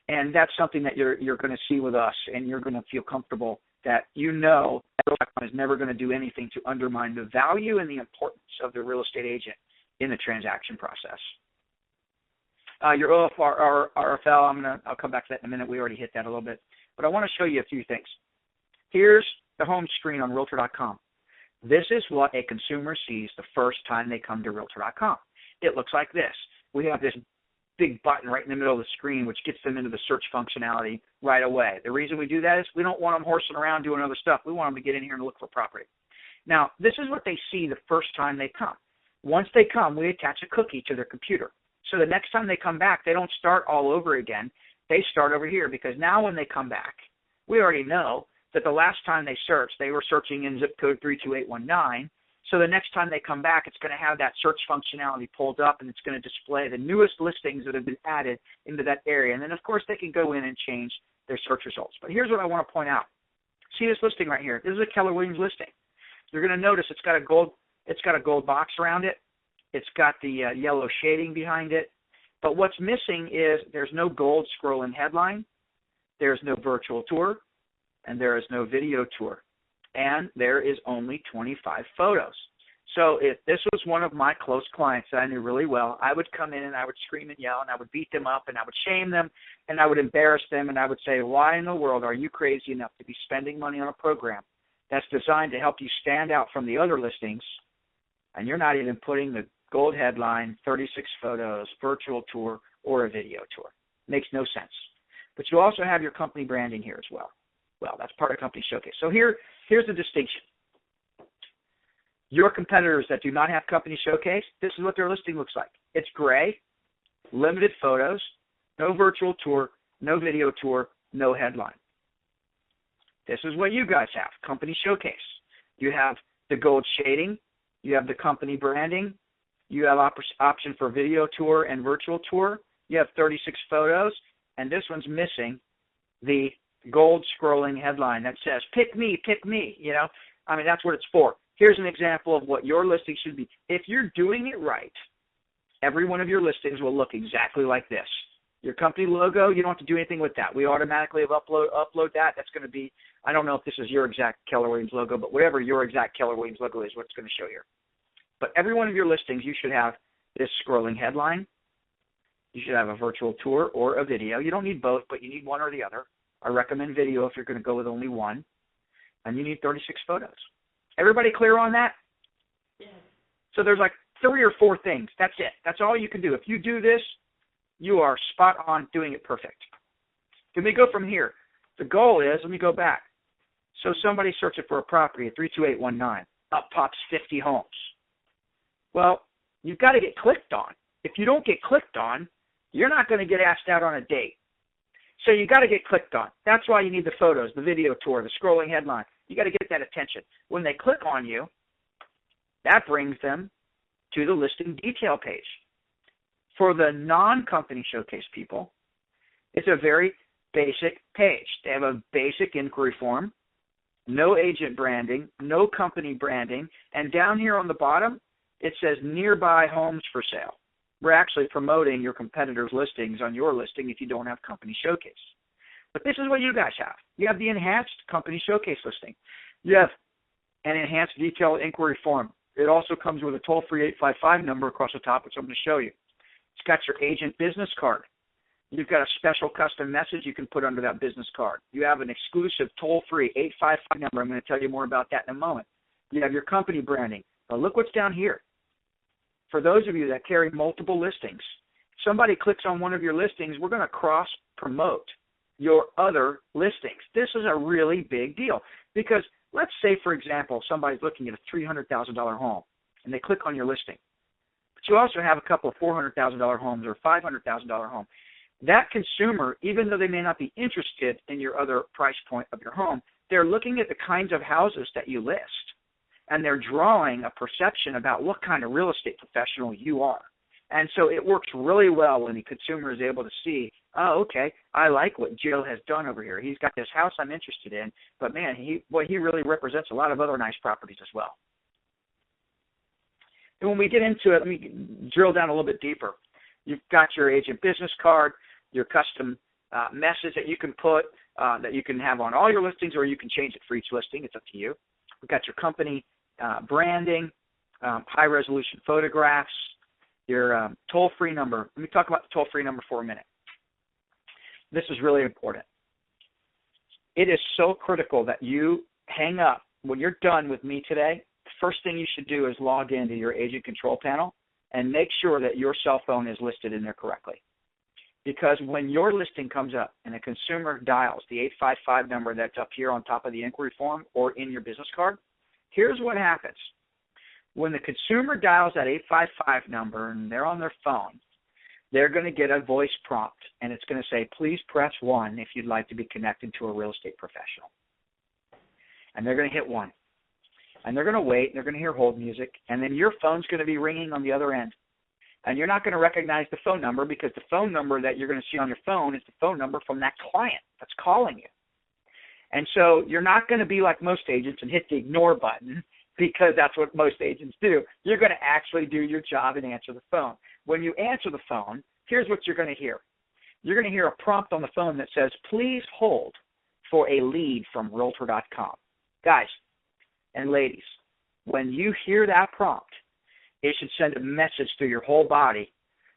And that's something that you're going to see with us, and you're going to feel comfortable that Realtor.com is never going to do anything to undermine the value and the importance of the real estate agent in the transaction process. Your OFR, RFL, I'll come back to that in a minute. We already hit that a little bit. But I want to show you a few things. Here's the home screen on Realtor.com. This is what a consumer sees the first time they come to Realtor.com. It looks like this. We have this big button right in the middle of the screen, which gets them into the search functionality right away. The reason we do that is we don't want them horsing around doing other stuff. We want them to get in here and look for property. Now, this is what they see the first time they come. Once they come, we attach a cookie to their computer. So the next time they come back, they don't start all over again. They start over here because now when they come back, we already know that the last time they searched, they were searching in zip code 32819. So the next time they come back, it's going to have that search functionality pulled up, and it's going to display the newest listings that have been added into that area. And then, of course, they can go in and change their search results. But here's what I want to point out. See this listing right here? This is a Keller Williams listing. You're going to notice it's got a gold box around it. It's got the yellow shading behind it. But what's missing is there's no gold scrolling headline, there's no virtual tour, and there is no video tour. And there is only 25 photos. So if this was one of my close clients that I knew really well, I would come in and I would scream and yell and I would beat them up and I would shame them and I would embarrass them and I would say, why in the world are you crazy enough to be spending money on a program that's designed to help you stand out from the other listings, and you're not even putting the gold headline, 36 photos, virtual tour, or a video tour? Makes no sense. But you also have your company branding here as well. Well, that's part of Company Showcase. So here's the distinction. Your competitors that do not have Company Showcase, this is what their listing looks like. It's gray, limited photos, no virtual tour, no video tour, no headline. This is what you guys have, Company Showcase. You have the gold shading, you have the company branding, you have option for video tour and virtual tour, you have 36 photos, and this one's missing the gold scrolling headline that says, pick me, that's what it's for. Here's an example of what your listing should be. If you're doing it right, every one of your listings will look exactly like this. Your company logo, you don't have to do anything with that. We automatically upload that. That's going to be, I don't know if this is your exact Keller Williams logo, but whatever your exact Keller Williams logo is, what it's going to show here. But every one of your listings, you should have this scrolling headline. You should have a virtual tour or a video. You don't need both, but you need one or the other. I recommend video if you're going to go with only one. and you need 36 photos. Everybody clear on that? Yes. So there's like 3 or 4 things. That's it. That's all you can do. If you do this, you are spot on doing it perfect. Let me go from here. The goal is, let me go back. So somebody searching for a property at 32819. Up pops 50 homes. Well, you've got to get clicked on. If you don't get clicked on, you're not going to get asked out on a date. So you got to get clicked on. That's why you need the photos, the video tour, the scrolling headline. You got to get that attention. When they click on you, that brings them to the listing detail page. For the non-company showcase people, it's a very basic page. They have a basic inquiry form, no agent branding, no company branding, and down here on the bottom, it says nearby homes for sale. We're actually promoting your competitors' listings on your listing if you don't have company showcase. But this is what you guys have. You have the enhanced company showcase listing. You have an enhanced detailed inquiry form. It also comes with a toll-free 855 number across the top, which I'm going to show you. It's got your agent business card. You've got a special custom message you can put under that business card. You have an exclusive toll-free 855 number. I'm going to tell you more about that in a moment. You have your company branding. But look what's down here. For those of you that carry multiple listings, somebody clicks on one of your listings, we're going to cross-promote your other listings. This is a really big deal because let's say, for example, somebody's looking at a $300,000 home and they click on your listing. But you also have a couple of $400,000 homes or $500,000 home. That consumer, even though they may not be interested in your other price point of your home, they're looking at the kinds of houses that you list. And they're drawing a perception about what kind of real estate professional you are. And so it works really well when the consumer is able to see, oh, okay, I like what Joe has done over here. He's got this house I'm interested in, but man, he really represents a lot of other nice properties as well. And when we get into it, let me drill down a little bit deeper. You've got your agent business card, your custom message that you can put, that you can have on all your listings, or you can change it for each listing. It's up to you. We've got your company branding, high-resolution photographs, your toll-free number. Let me talk about the toll-free number for a minute. This is really important. It is so critical that you hang up. When you're done with me today, the first thing you should do is log into your agent control panel and make sure that your cell phone is listed in there correctly. Because when your listing comes up and a consumer dials the 855 number that's up here on top of the inquiry form or in your business card, here's what happens. When the consumer dials that 855 number and they're on their phone, they're going to get a voice prompt, and it's going to say, please press 1 if you'd like to be connected to a real estate professional. And they're going to hit 1. And they're going to wait, and they're going to hear hold music, and then your phone's going to be ringing on the other end. And you're not going to recognize the phone number because the phone number that you're going to see on your phone is the phone number from that client that's calling you. And so you're not going to be like most agents and hit the ignore button because that's what most agents do. You're going to actually do your job and answer the phone. When you answer the phone, here's what you're going to hear. You're going to hear a prompt on the phone that says, please hold for a lead from Realtor.com. Guys and ladies, when you hear that prompt, it should send a message through your whole body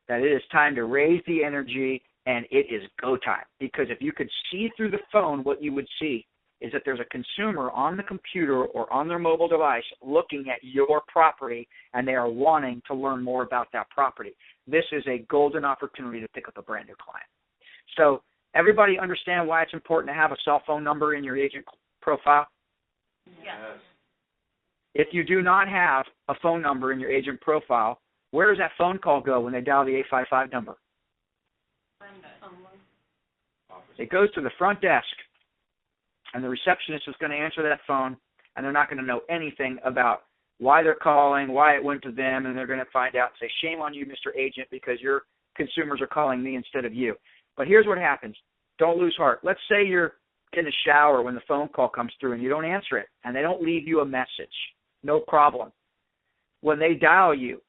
that it is time to raise the energy and it is go time. Because if you could see through the phone, what you would see is that there's a consumer on the computer or on their mobile device looking at your property and they are wanting to learn more about that property. This is a golden opportunity to pick up a brand new client. So everybody understand why it's important to have a cell phone number in your agent profile? Yes. If you do not have a phone number in your agent profile, where does that phone call go when they dial the 855 number? It goes to the front desk, and the receptionist is going to answer that phone, and they're not going to know anything about why they're calling, why it went to them, and they're going to find out and say, shame on you, Mr. Agent, because your consumers are calling me instead of you. But here's what happens. Don't lose heart. Let's say you're in the shower when the phone call comes through and you don't answer it, and they don't leave you a message. No problem. When they dial you,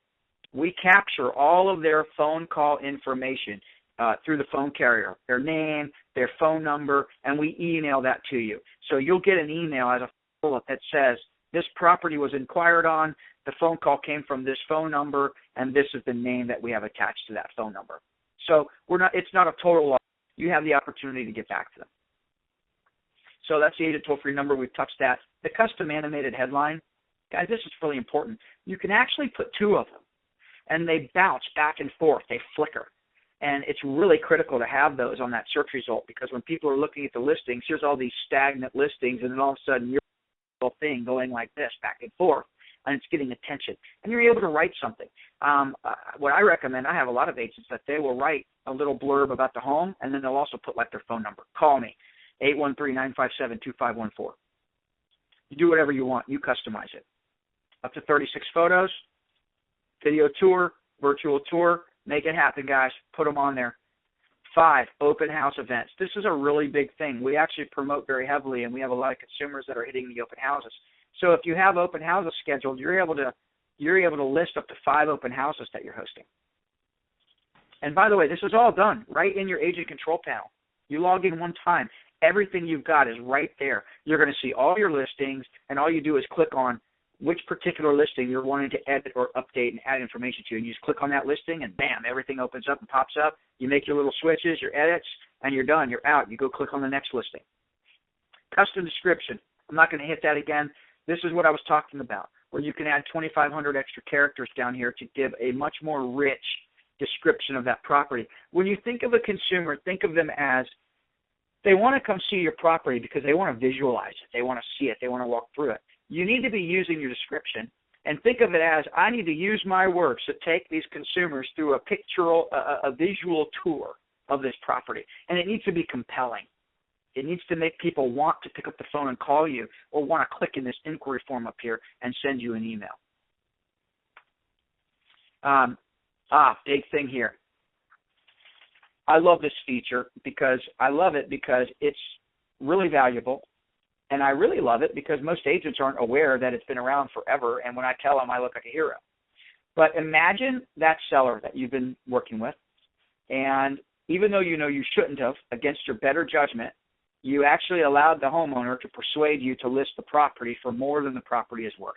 we capture all of their phone call information through the phone carrier, their name, their phone number, and we email that to you. So you'll get an email as a follow-up that says, this property was inquired on, the phone call came from this phone number, and this is the name that we have attached to that phone number. So it's not a total loss. You have the opportunity to get back to them. So that's the agent toll-free number. We've touched that. The custom animated headline, guys, this is really important. You can actually put two of them, and they bounce back and forth. They flicker. And it's really critical to have those on that search result, because when people are looking at the listings, here's all these stagnant listings, and then all of a sudden your little thing going like this back and forth, and it's getting attention. And you're able to write something. What I recommend, I have a lot of agents that they will write a little blurb about the home, and then they'll also put like their phone number. Call me, 813-957-2514. You do whatever you want. You customize it. Up to 36 photos, video tour, virtual tour. Make it happen, guys. Put them on there. 5, open house events. This is a really big thing. We actually promote very heavily, and we have a lot of consumers that are hitting the open houses. So if you have open houses scheduled, you're able to list up to 5 open houses that you're hosting. And by the way, this is all done right in your agent control panel. You log in one time. Everything you've got is right there. You're going to see all your listings, and all you do is click on which particular listing you're wanting to edit or update and add information to. And you just click on that listing, and bam, everything opens up and pops up. You make your little switches, your edits, and you're done. You're out. You go click on the next listing. Custom description. I'm not going to hit that again. This is what I was talking about, where you can add 2,500 extra characters down here to give a much more rich description of that property. When you think of a consumer, think of them as they want to come see your property because they want to visualize it. They want to see it. They want to walk through it. You need to be using your description, and think of it as, I need to use my words to take these consumers through a visual tour of this property, and it needs to be compelling. It needs to make people want to pick up the phone and call you, or want to click in this inquiry form up here and send you an email. Big thing here. I love this feature because it's really valuable. And I really love it because most agents aren't aware that it's been around forever, and when I tell them, I look like a hero. But imagine that seller that you've been working with, and even though you know you shouldn't have, against your better judgment, you actually allowed the homeowner to persuade you to list the property for more than the property is worth.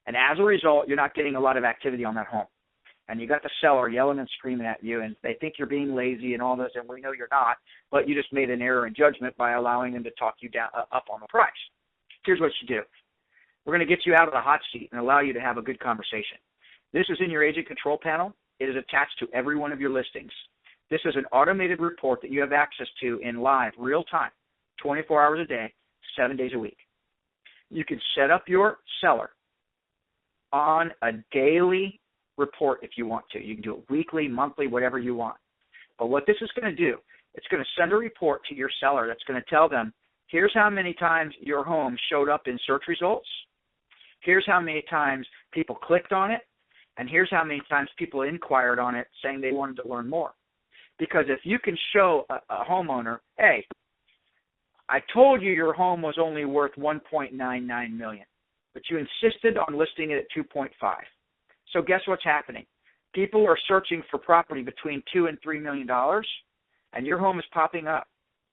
And as a result, you're not getting a lot of activity on that home. And you got the seller yelling and screaming at you, and they think you're being lazy and all this, and we know you're not, but you just made an error in judgment by allowing them to talk you down up on the price. Here's what you do. We're going to get you out of the hot seat and allow you to have a good conversation. This is in your agent control panel. It is attached to every one of your listings. This is an automated report that you have access to in live, real time, 24 hours a day, 7 days a week. You can set up your seller on a daily report if you want to. You can do it weekly, monthly, whatever you want. But what this is going to do, it's going to send a report to your seller that's going to tell them, here's how many times your home showed up in search results, here's how many times people clicked on it, and here's how many times people inquired on it saying they wanted to learn more. Because if you can show a homeowner, hey, I told you your home was only worth $1.99 million, but you insisted on listing it at $2.5. So guess what's happening? People are searching for property between $2 and $3 million, and your home is popping up.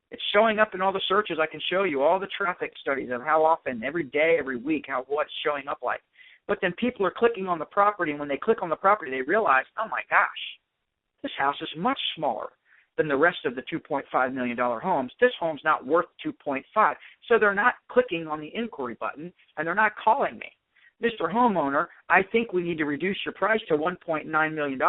It's showing up in all the searches. I can show you all the traffic studies of how often, every day, every week, what's showing up like. But then people are clicking on the property, and when they click on the property, they realize, oh my gosh, this house is much smaller than the rest of the $2.5 million homes. This home's not worth $2.5. So they're not clicking on the inquiry button, and they're not calling me. Mr. Homeowner, I think we need to reduce your price to $1.9 million,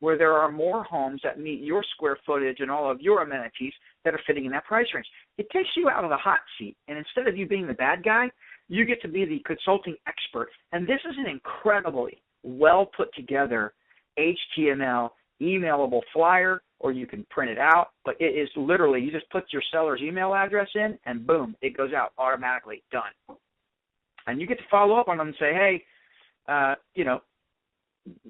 where there are more homes that meet your square footage and all of your amenities that are fitting in that price range. It takes you out of the hot seat, and instead of you being the bad guy, you get to be the consulting expert. And this is an incredibly well put together HTML emailable flyer, or you can print it out, but it is literally, you just put your seller's email address in, and boom, it goes out automatically, done. And you get to follow up on them and say, hey,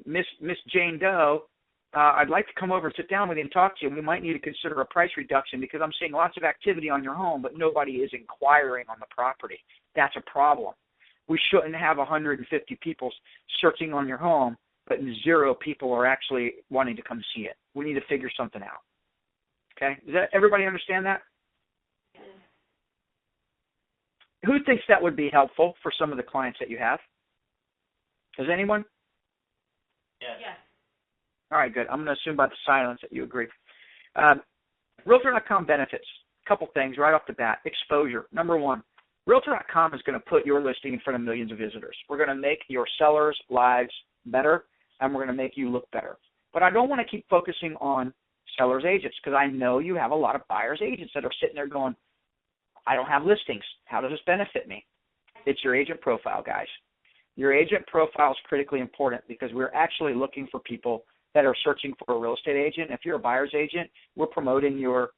Miss Jane Doe, I'd like to come over and sit down with you and talk to you. We might need to consider a price reduction because I'm seeing lots of activity on your home, but nobody is inquiring on the property. That's a problem. We shouldn't have 150 people searching on your home, but 0 people are actually wanting to come see it. We need to figure something out. Okay? Does everybody understand that? Who thinks that would be helpful for some of the clients that you have? Does anyone? Yes. Yes. All right, good. I'm going to assume by the silence that you agree. Realtor.com benefits. couple things right off the bat. Exposure. Number one, Realtor.com is going to put your listing in front of millions of visitors. We're going to make your sellers' lives better, and we're going to make you look better. But I don't want to keep focusing on sellers' agents because I know you have a lot of buyers' agents that are sitting there going, I don't have listings. How does this benefit me? It's your agent profile, guys. Your agent profile is critically important because we're actually looking for people that are searching for a real estate agent. If you're a buyer's agent, we're promoting your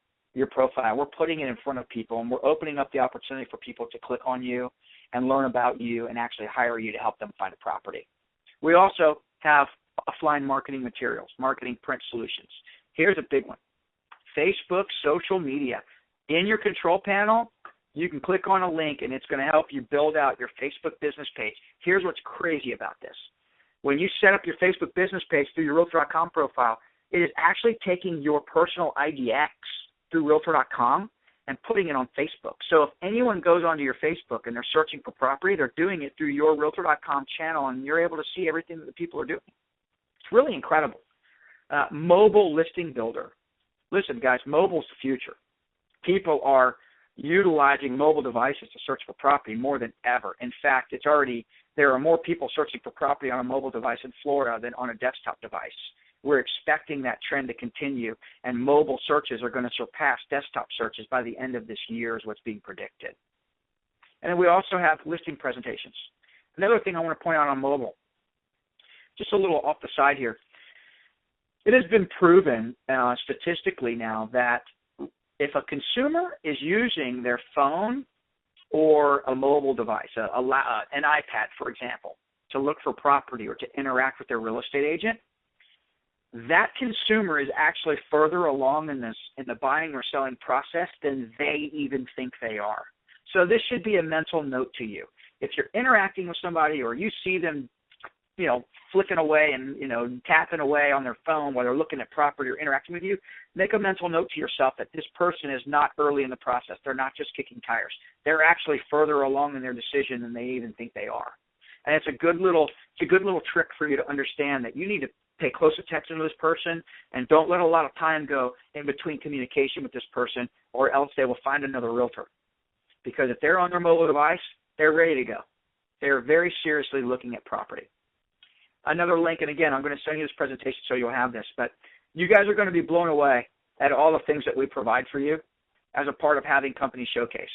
profile. We're putting it in front of people, and we're opening up the opportunity for people to click on you and learn about you and actually hire you to help them find a property. We also have offline marketing materials, marketing print solutions. Here's a big one. Facebook, social media. In your control panel, you can click on a link, and it's going to help you build out your Facebook business page. Here's what's crazy about this. When you set up your Facebook business page through your Realtor.com profile, it is actually taking your personal IDX through Realtor.com and putting it on Facebook. So if anyone goes onto your Facebook and they're searching for property, they're doing it through your Realtor.com channel, and you're able to see everything that the people are doing. It's really incredible. Mobile listing builder. Listen, guys, mobile's the future. People are utilizing mobile devices to search for property more than ever. In fact, there are more people searching for property on a mobile device in Florida than on a desktop device. We're expecting that trend to continue, and mobile searches are going to surpass desktop searches by the end of this year is what's being predicted. And then we also have listing presentations. Another thing I want to point out on mobile, just a little off the side here, it has been proven statistically now that if a consumer is using their phone or a mobile device, an iPad, for example, to look for property or to interact with their real estate agent, that consumer is actually further along in the buying or selling process than they even think they are. So this should be a mental note to you. If you're interacting with somebody or you see them, flicking away and, tapping away on their phone while they're looking at property or interacting with you, make a mental note to yourself that this person is not early in the process. They're not just kicking tires. They're actually further along in their decision than they even think they are. And it's a good little trick for you to understand that you need to pay close attention to this person and don't let a lot of time go in between communication with this person, or else they will find another realtor. Because if they're on their mobile device, they're ready to go. They're very seriously looking at property. Another link, and again, I'm going to send you this presentation so you'll have this, but you guys are going to be blown away at all the things that we provide for you as a part of having Company Showcase.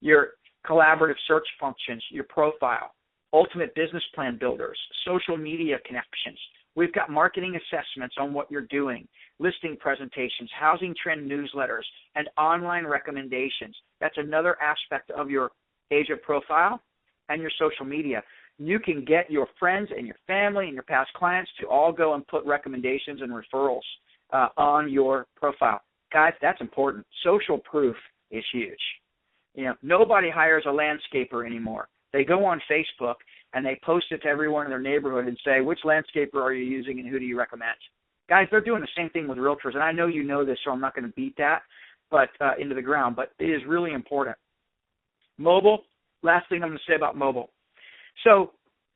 Your collaborative search functions, your profile, ultimate business plan builders, social media connections. We've got marketing assessments on what you're doing, listing presentations, housing trend newsletters, and online recommendations. That's another aspect of your agent profile and your social media. You can get your friends and your family and your past clients to all go and put recommendations and referrals on your profile. Guys, that's important. Social proof is huge. Nobody hires a landscaper anymore. They go on Facebook and they post it to everyone in their neighborhood and say, which landscaper are you using and who do you recommend? Guys, they're doing the same thing with realtors, and I know you know this, so I'm not going to beat that into the ground, but it is really important. Mobile, last thing I'm going to say about mobile. So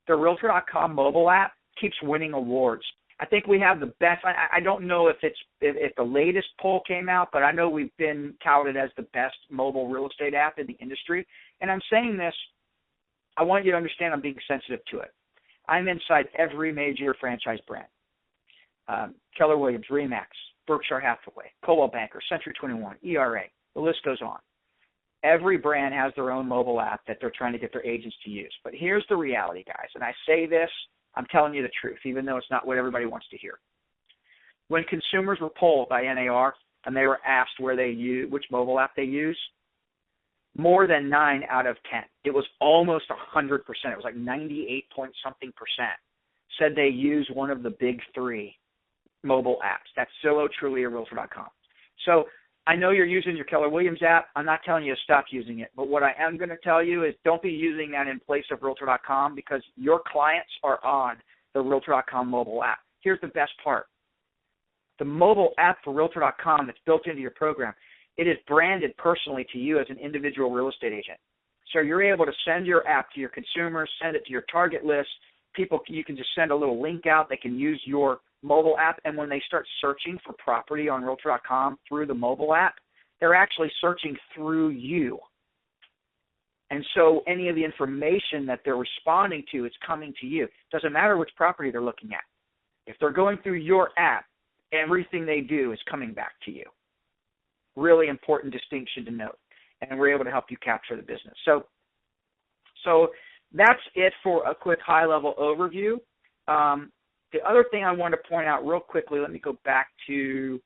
the Realtor.com mobile app keeps winning awards. I think we have the best. I don't know if the latest poll came out, but I know we've been touted as the best mobile real estate app in the industry. And I'm saying this, I want you to understand I'm being sensitive to it. I'm inside every major franchise brand. Keller Williams, RE/MAX, Berkshire Hathaway, Coldwell Banker, Century 21, ERA. The list goes on. Every brand has their own mobile app that they're trying to get their agents to use. But here's the reality, guys, and I say this, I'm telling you the truth, even though it's not what everybody wants to hear. When consumers were polled by NAR and they were asked which mobile app they use, more than 9 out of 10, it was almost 100%, it was like 98-point-something%, said they use one of the big 3 mobile apps. That's Zillow, Trulia, or Realtor.com. So I know you're using your Keller Williams app. I'm not telling you to stop using it. But what I am going to tell you is don't be using that in place of Realtor.com because your clients are on the Realtor.com mobile app. Here's the best part. The mobile app for Realtor.com that's built into your program, it is branded personally to you as an individual real estate agent. So you're able to send your app to your consumers, send it to your target list. People, you can just send a little link out. They can use your mobile app, and when they start searching for property on Realtor.com through the mobile app, they're actually searching through you. And so any of the information that they're responding to is coming to you. Doesn't matter which property they're looking at. If they're going through your app, everything they do is coming back to you. Really important distinction to note. And we're able to help you capture the business. So that's it for a quick high-level overview. The other thing I want to point out real quickly, let me go back to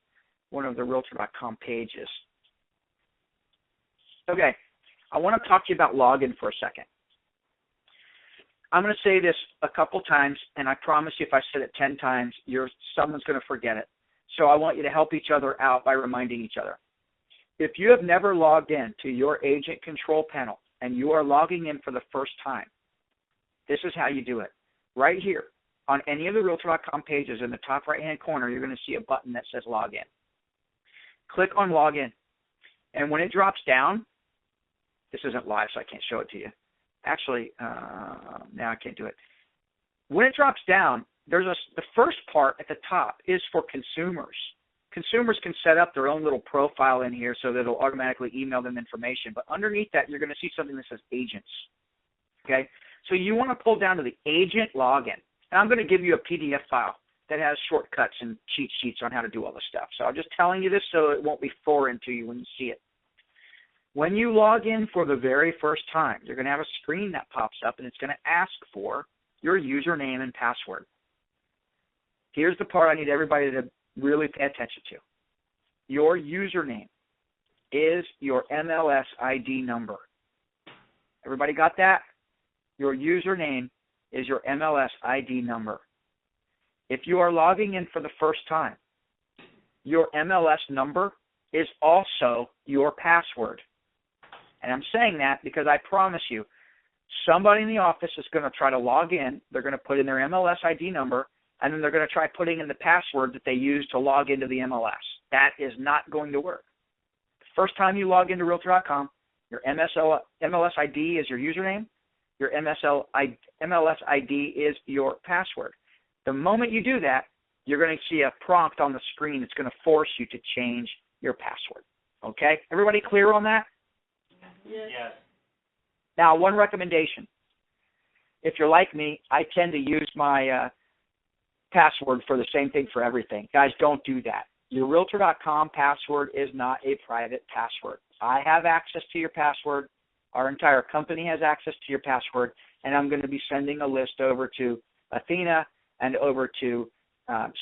one of the Realtor.com pages. Okay, I want to talk to you about login for a second. I'm going to say this a couple times, and I promise you if I said it 10 times, someone's going to forget it. So I want you to help each other out by reminding each other. If you have never logged in to your agent control panel and you are logging in for the first time, this is how you do it. Right here on any of the Realtor.com pages in the top right-hand corner, you're going to see a button that says Login. Click on Login. And when it drops down, this isn't live, so I can't show it to you. Actually, now I can't do it. When it drops down, the first part at the top is for consumers. Consumers can set up their own little profile in here so that it'll automatically email them information. But underneath that, you're going to see something that says Agents. Okay? So you want to pull down to the Agent Login. And I'm going to give you a PDF file that has shortcuts and cheat sheets on how to do all this stuff. So I'm just telling you this so it won't be foreign to you when you see it. When you log in for the very first time, you're going to have a screen that pops up, and it's going to ask for your username and password. Here's the part I need everybody to really pay attention to. Your username is your MLS ID number. Everybody got that? Your username is your MLS ID number. If you are logging in for the first time, your MLS number is also your password. And I'm saying that because I promise you, somebody in the office is going to try to log in. They're going to put in their MLS ID number, and then they're going to try putting in the password that they use to log into the MLS. That is not going to work. The first time you log into Realtor.com, your MLS ID is your username. Your MLS ID is your password. The moment you do that, you're going to see a prompt on the screen that's going to force you to change your password. Okay? Everybody clear on that? Yes. Now, one recommendation. If you're like me, I tend to use my password for the same thing for everything. Guys, don't do that. Your Realtor.com password is not a private password. I have access to your password. Our entire company has access to your password, and I'm going to be sending a list over to Athena and over to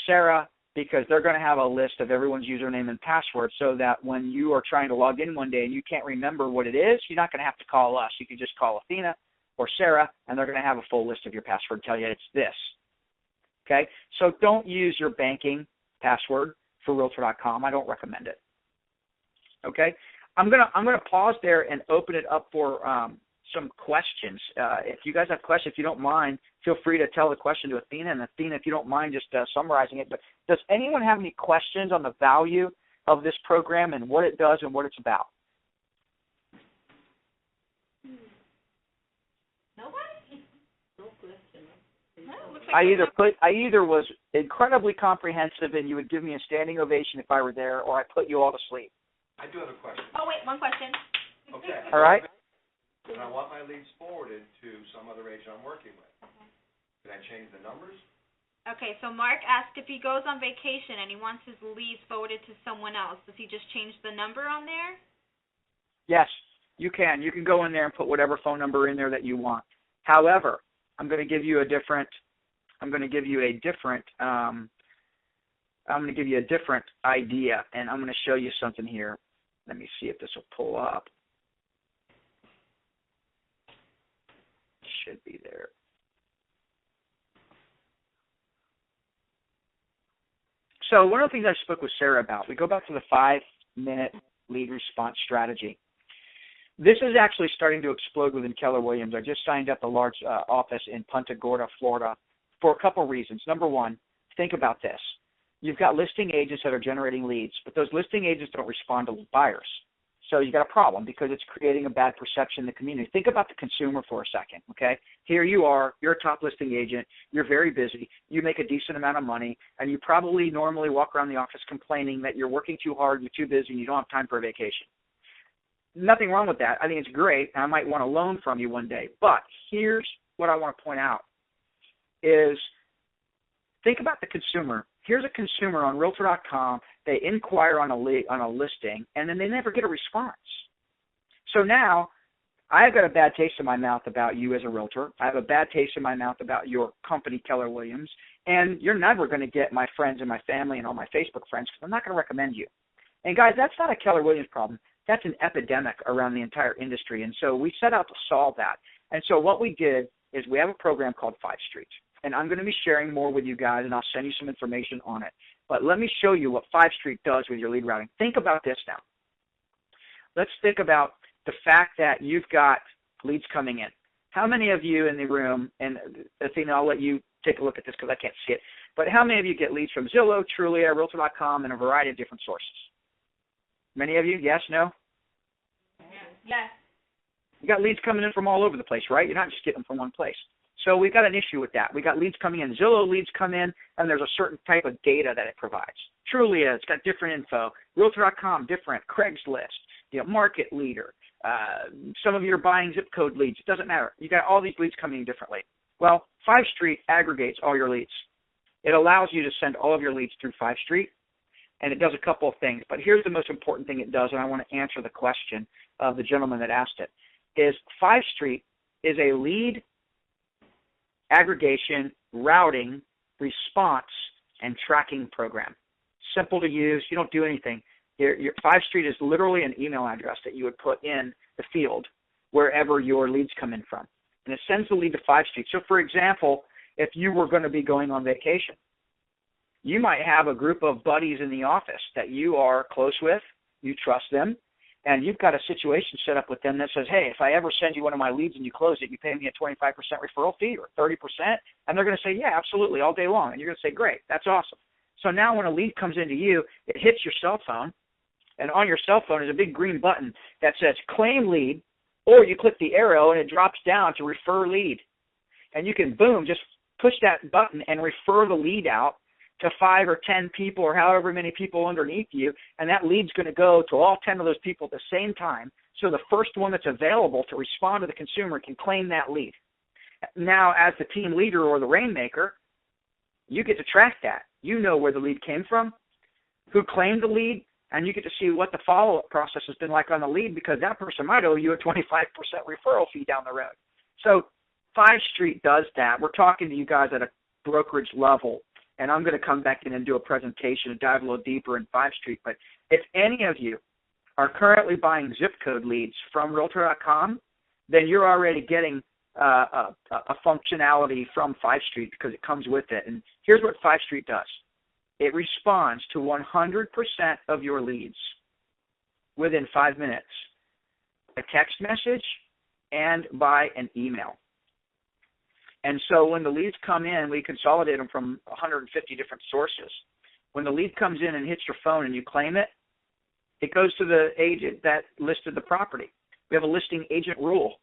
Sarah, because they're going to have a list of everyone's username and password so that when you are trying to log in one day and you can't remember what it is, you're not going to have to call us. You can just call Athena or Sarah, and they're going to have a full list of your password and tell you it's this. Okay? So don't use your banking password for Realtor.com. I don't recommend it. Okay? I'm gonna pause there and open it up for some questions. If you guys have questions, if you don't mind, feel free to tell the question to Athena. And Athena, if you don't mind just summarizing it. But does anyone have any questions on the value of this program and what it does and what it's about? Nobody? No question. I either was incredibly comprehensive and you would give me a standing ovation if I were there, or I put you all to sleep. I do have a question. Oh, wait, one question. Okay. All right. And I want my leads forwarded to some other agent I'm working with. Okay. Can I change the numbers? Okay, so Mark asked if he goes on vacation and he wants his leads forwarded to someone else, does he just change the number on there? Yes, you can. You can go in there and put whatever phone number in there that you want. However, I'm going to give you a different idea, and I'm going to show you something here. Let me see if this will pull up. Should be there. So one of the things I spoke with Sarah about, we go back to the 5-minute lead response strategy. This is actually starting to explode within Keller Williams. I just signed up a large office in Punta Gorda, Florida, for a couple reasons. Number one, think about this. You've got listing agents that are generating leads, but those listing agents don't respond to buyers. So you got a problem because it's creating a bad perception in the community. Think about the consumer for a second, okay? Here you are, you're a top listing agent, you're very busy, you make a decent amount of money, and you probably normally walk around the office complaining that you're working too hard, you're too busy, and you don't have time for a vacation. Nothing wrong with that. I think it's great, and I might want a loan from you one day. But here's what I want to point out is think about the consumer. Here's a consumer on Realtor.com. They inquire on a listing, and then they never get a response. So now I've got a bad taste in my mouth about you as a realtor. I have a bad taste in my mouth about your company, Keller Williams, and you're never going to get my friends and my family and all my Facebook friends because I'm not going to recommend you. And, guys, that's not a Keller Williams problem. That's an epidemic around the entire industry, and so we set out to solve that. And so what we did is we have a program called 5 Street. And I'm going to be sharing more with you guys, and I'll send you some information on it. But let me show you what 5 Street does with your lead routing. Think about this now. Let's think about the fact that you've got leads coming in. How many of you in the room, and Athena, I'll let you take a look at this because I can't see it, but how many of you get leads from Zillow, Trulia, Realtor.com, and a variety of different sources? Many of you? Yes, no? Yes. You got leads coming in from all over the place, right? You're not just getting them from one place. So we've got an issue with that. We got leads coming in. Zillow leads come in, and there's a certain type of data that it provides. Trulia, it's got different info. Realtor.com, different. Craigslist, market leader. Some of you are buying zip code leads. It doesn't matter. You got all these leads coming in differently. Well, 5 Street aggregates all your leads. It allows you to send all of your leads through 5 Street, and it does a couple of things. But here's the most important thing it does, and I want to answer the question of the gentleman that asked it, is 5 Street is a lead aggregation, routing, response, and tracking program. Simple to use. You don't do anything. Your 5 Street is literally an email address that you would put in the field wherever your leads come in from. And it sends the lead to 5 Street. So, for example, if you were going to be going on vacation, you might have a group of buddies in the office that you are close with, you trust them, and you've got a situation set up with them that says, hey, if I ever send you one of my leads and you close it, you pay me a 25% referral fee or 30%, and they're going to say, yeah, absolutely, all day long. And you're going to say, great, that's awesome. So now when a lead comes into you, it hits your cell phone, and on your cell phone is a big green button that says claim lead, or you click the arrow and it drops down to refer lead. And you can, boom, just push that button and refer the lead out to 5 or 10 people or however many people underneath you, and that lead's going to go to all 10 of those people at the same time, so the first one that's available to respond to the consumer can claim that lead. Now, as the team leader or the rainmaker, you get to track that. You know where the lead came from, who claimed the lead, and you get to see what the follow-up process has been like on the lead because that person might owe you a 25% referral fee down the road. So 5 Street does that. We're talking to you guys at a brokerage level, and I'm going to come back in and do a presentation and dive a little deeper in 5 Street. But if any of you are currently buying zip code leads from Realtor.com, then you're already getting a functionality from 5 Street because it comes with it. And here's what 5 Street does. It responds to 100% of your leads within 5 minutes, a text message and by an email. And so when the leads come in, we consolidate them from 150 different sources. When the lead comes in and hits your phone and you claim it, it goes to the agent that listed the property. We have a listing agent rule.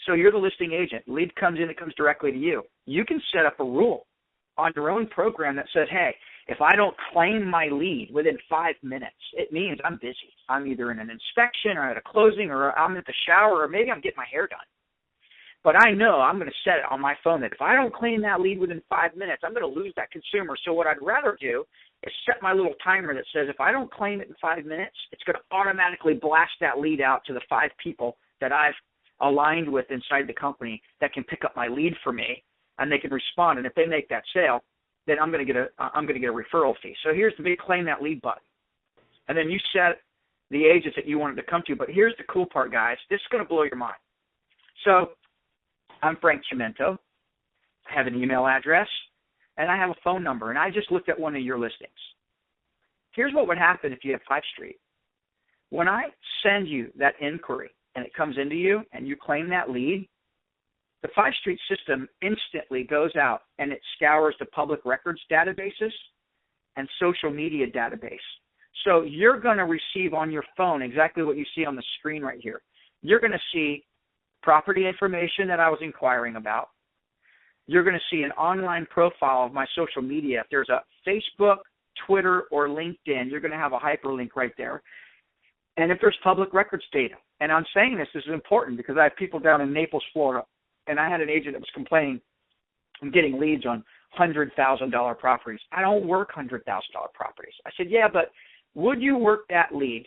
So you're the listing agent. Lead comes in, it comes directly to you. You can set up a rule on your own program that says, hey, if I don't claim my lead within 5 minutes, it means I'm busy. I'm either in an inspection or at a closing or I'm at the shower or maybe I'm getting my hair done. But I know I'm going to set it on my phone that if I don't claim that lead within 5 minutes, I'm going to lose that consumer. So what I'd rather do is set my little timer that says if I don't claim it in 5 minutes, it's going to automatically blast that lead out to the 5 people that I've aligned with inside the company that can pick up my lead for me, and they can respond. And if they make that sale, then I'm going to get a referral fee. So here's the big claim that lead button. And then you set the agents that you want it to come to. But here's the cool part, guys. This is going to blow your mind. So I'm Frank Cimento. I have an email address, and I have a phone number, and I just looked at one of your listings. Here's what would happen if you have 5 Street. When I send you that inquiry and it comes into you and you claim that lead, the 5 Street system instantly goes out and it scours the public records databases and social media database. So you're going to receive on your phone exactly what you see on the screen right here. You're going to see property information that I was inquiring about. You're going to see an online profile of my social media. If there's a Facebook, Twitter, or LinkedIn, you're going to have a hyperlink right there. And if there's public records data, and I'm saying this is important because I have people down in Naples, Florida, and I had an agent that was complaining I'm getting leads on $100,000 properties. I don't work $100,000 properties. I said, yeah, but would you work that lead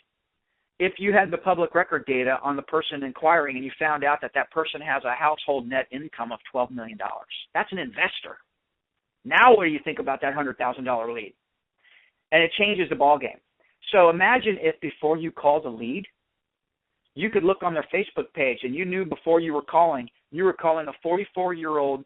if you had the public record data on the person inquiring and you found out that that person has a household net income of $12 million? That's an investor. Now what do you think about that $100,000 lead? And it changes the ballgame. So imagine if before you called a lead, you could look on their Facebook page and you knew before you were calling a 44-year-old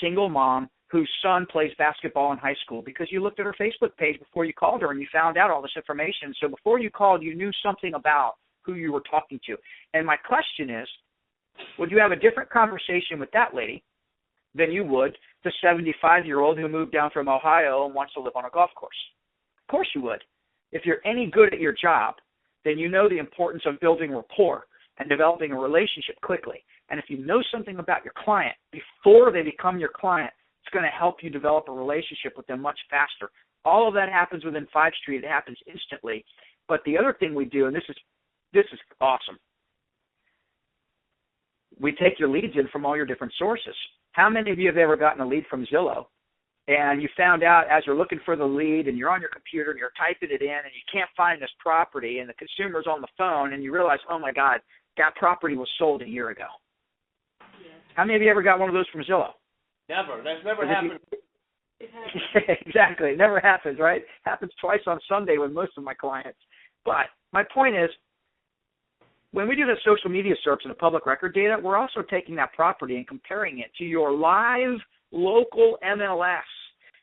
single mom whose son plays basketball in high school because you looked at her Facebook page before you called her and you found out all this information. So before you called, you knew something about who you were talking to. And my question is, would you have a different conversation with that lady than you would the 75-year-old who moved down from Ohio and wants to live on a golf course? Of course you would. If you're any good at your job, then you know the importance of building rapport and developing a relationship quickly. And if you know something about your client before they become your client, it's going to help you develop a relationship with them much faster. All of that happens within 5 Street. It happens instantly. But the other thing we do, and this is awesome, we take your leads in from all your different sources. How many of you have ever gotten a lead from Zillow and you found out as you're looking for the lead and you're on your computer and you're typing it in and you can't find this property and the consumer's on the phone and you realize, oh my God, that property was sold a year ago? Yes. How many of you ever got one of those from Zillow? Never. That's never happened. Exactly. It never happens, right? Happens twice on Sunday with most of my clients. But my point is, when we do the social media search and the public record data, we're also taking that property and comparing it to your live local MLS.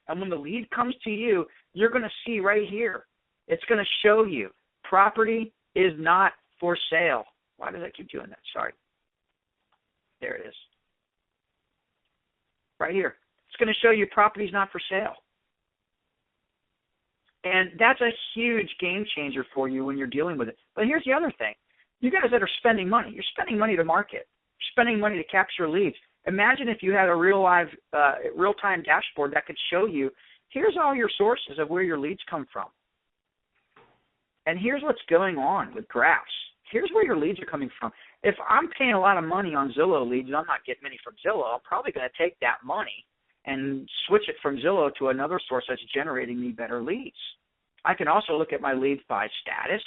And when the lead comes to you, you're going to see right here, it's going to show you property is not for sale. Why does that keep doing that? Sorry. There it is. Right here. It's going to show you property is not for sale. And that's a huge game changer for you when you're dealing with it. But here's the other thing. You guys that are spending money, you're spending money to market. You're spending money to capture leads. Imagine if you had a real-time dashboard that could show you, here's all your sources of where your leads come from. And here's what's going on with graphs. Here's where your leads are coming from. If I'm paying a lot of money on Zillow leads and I'm not getting many from Zillow, I'm probably going to take that money and switch it from Zillow to another source that's generating me better leads. I can also look at my leads by status.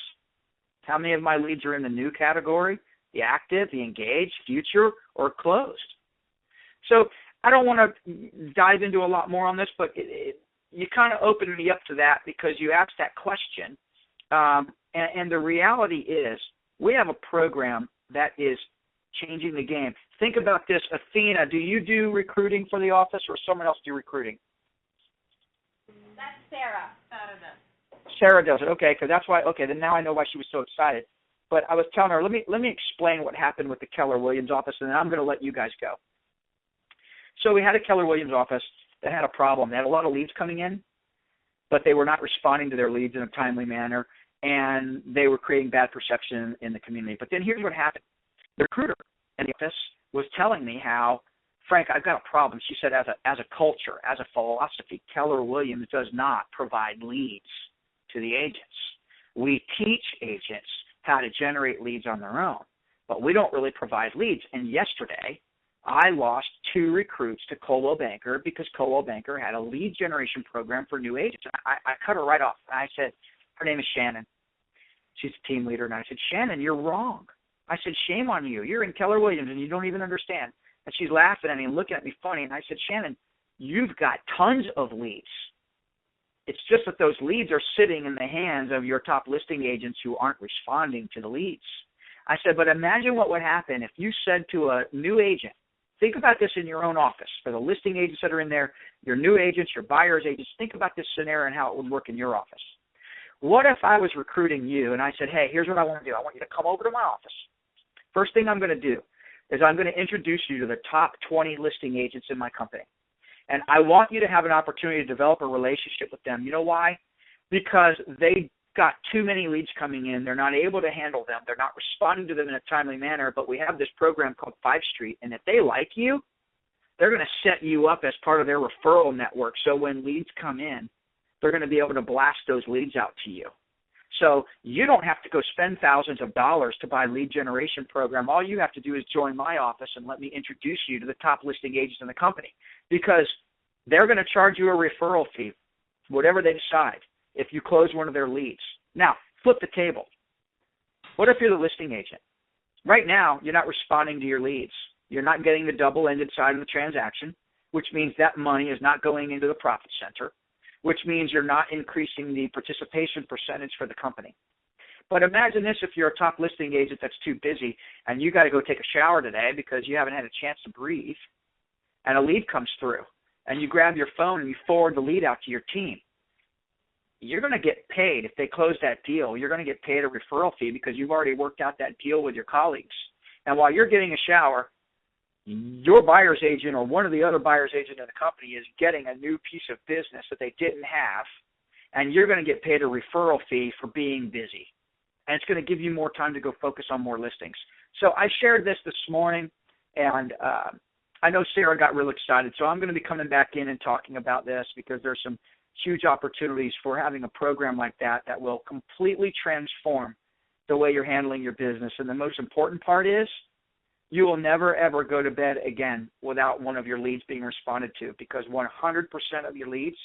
How many of my leads are in the new category, the active, the engaged, future, or closed? So I don't want to dive into a lot more on this, but you kind of opened me up to that because you asked that question. And the reality is we have a program that is changing the game. Think about this. Athena, do you do recruiting for the office or someone else do recruiting? That's Sarah. Sarah does it. Okay, because that's why. Okay, then now I know why she was so excited. But I was telling her, let me explain what happened with the Keller Williams office, and then I'm going to let you guys go. So we had a Keller Williams office that had a problem. They had a lot of leads coming in, but they were not responding to their leads in a timely manner, and they were creating bad perception in the community. But then here's what happened. The recruiter in the office was telling me how, Frank, I've got a problem. She said, as a culture, as a philosophy, Keller Williams does not provide leads to the agents. We teach agents how to generate leads on their own, but we don't really provide leads. And yesterday, I lost 2 recruits to Coldwell Banker because Coldwell Banker had a lead generation program for new agents. I cut her right off. I said, her name is Shannon. She's a team leader. And I said, Shannon, you're wrong. I said, shame on you. You're in Keller Williams and you don't even understand. And she's laughing at me and looking at me funny. And I said, Shannon, you've got tons of leads. It's just that those leads are sitting in the hands of your top listing agents who aren't responding to the leads. I said, but imagine what would happen if you said to a new agent, think about this in your own office. For the listing agents that are in there, your new agents, your buyer's agents, think about this scenario and how it would work in your office. What if I was recruiting you and I said, hey, here's what I want to do. I want you to come over to my office. First thing I'm going to do is I'm going to introduce you to the top 20 listing agents in my company. And I want you to have an opportunity to develop a relationship with them. You know why? Because they got too many leads coming in. They're not able to handle them. They're not responding to them in a timely manner, but we have this program called 5 Street, and if they like you, they're going to set you up as part of their referral network. So when leads come in, they're going to be able to blast those leads out to you. So you don't have to go spend thousands of dollars to buy a lead generation program. All you have to do is join my office and let me introduce you to the top listing agents in the company, because they're going to charge you a referral fee, whatever they decide, if you close one of their leads. Now, flip the table. What if you're the listing agent? Right now, you're not responding to your leads. You're not getting the double-ended side of the transaction, which means that money is not going into the profit center, which means you're not increasing the participation percentage for the company. But imagine this: if you're a top listing agent that's too busy and you got to go take a shower today because you haven't had a chance to breathe, and a lead comes through, and you grab your phone and you forward the lead out to your team. You're going to get paid if they close that deal. You're going to get paid a referral fee because you've already worked out that deal with your colleagues. And while you're getting a shower, your buyer's agent or one of the other buyer's agent in the company is getting a new piece of business that they didn't have, and you're going to get paid a referral fee for being busy. And it's going to give you more time to go focus on more listings. So I shared this morning, and I know Sarah got real excited. So I'm going to be coming back in and talking about this, because there's some huge opportunities for having a program like that that will completely transform the way you're handling your business. And the most important part is you will never, ever go to bed again without one of your leads being responded to, because 100% of your leads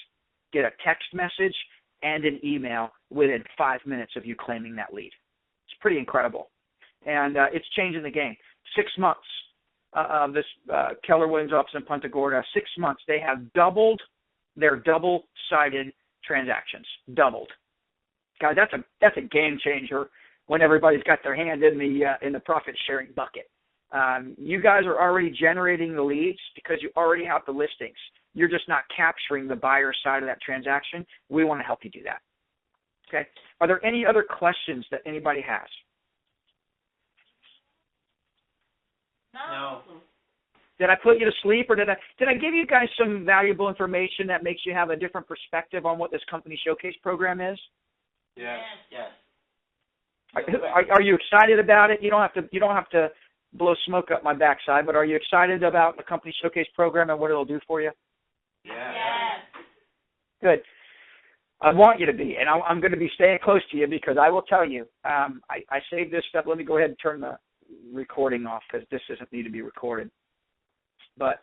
get a text message and an email within 5 minutes of you claiming that lead. It's pretty incredible. And it's changing the game. 6 months of this Keller Williams office in Punta Gorda, 6 months, they have doubled their double-sided transactions. Doubled. God, that's a game changer when everybody's got their hand in the profit-sharing bucket. You guys are already generating the leads because you already have the listings. You're just not capturing the buyer side of that transaction. We want to help you do that. Okay? Are there any other questions that anybody has? No. Did I put you to sleep, or did I give you guys some valuable information that makes you have a different perspective on what this company showcase program is? Yes. Yes. Are you excited about it? You don't have to blow smoke up my backside, but are you excited about the company showcase program and what it'll do for you? Yes. Good. I want you to be, and I'm going to be staying close to you, because I will tell you, I saved this stuff. Let me go ahead and turn the recording off, because this doesn't need to be recorded. But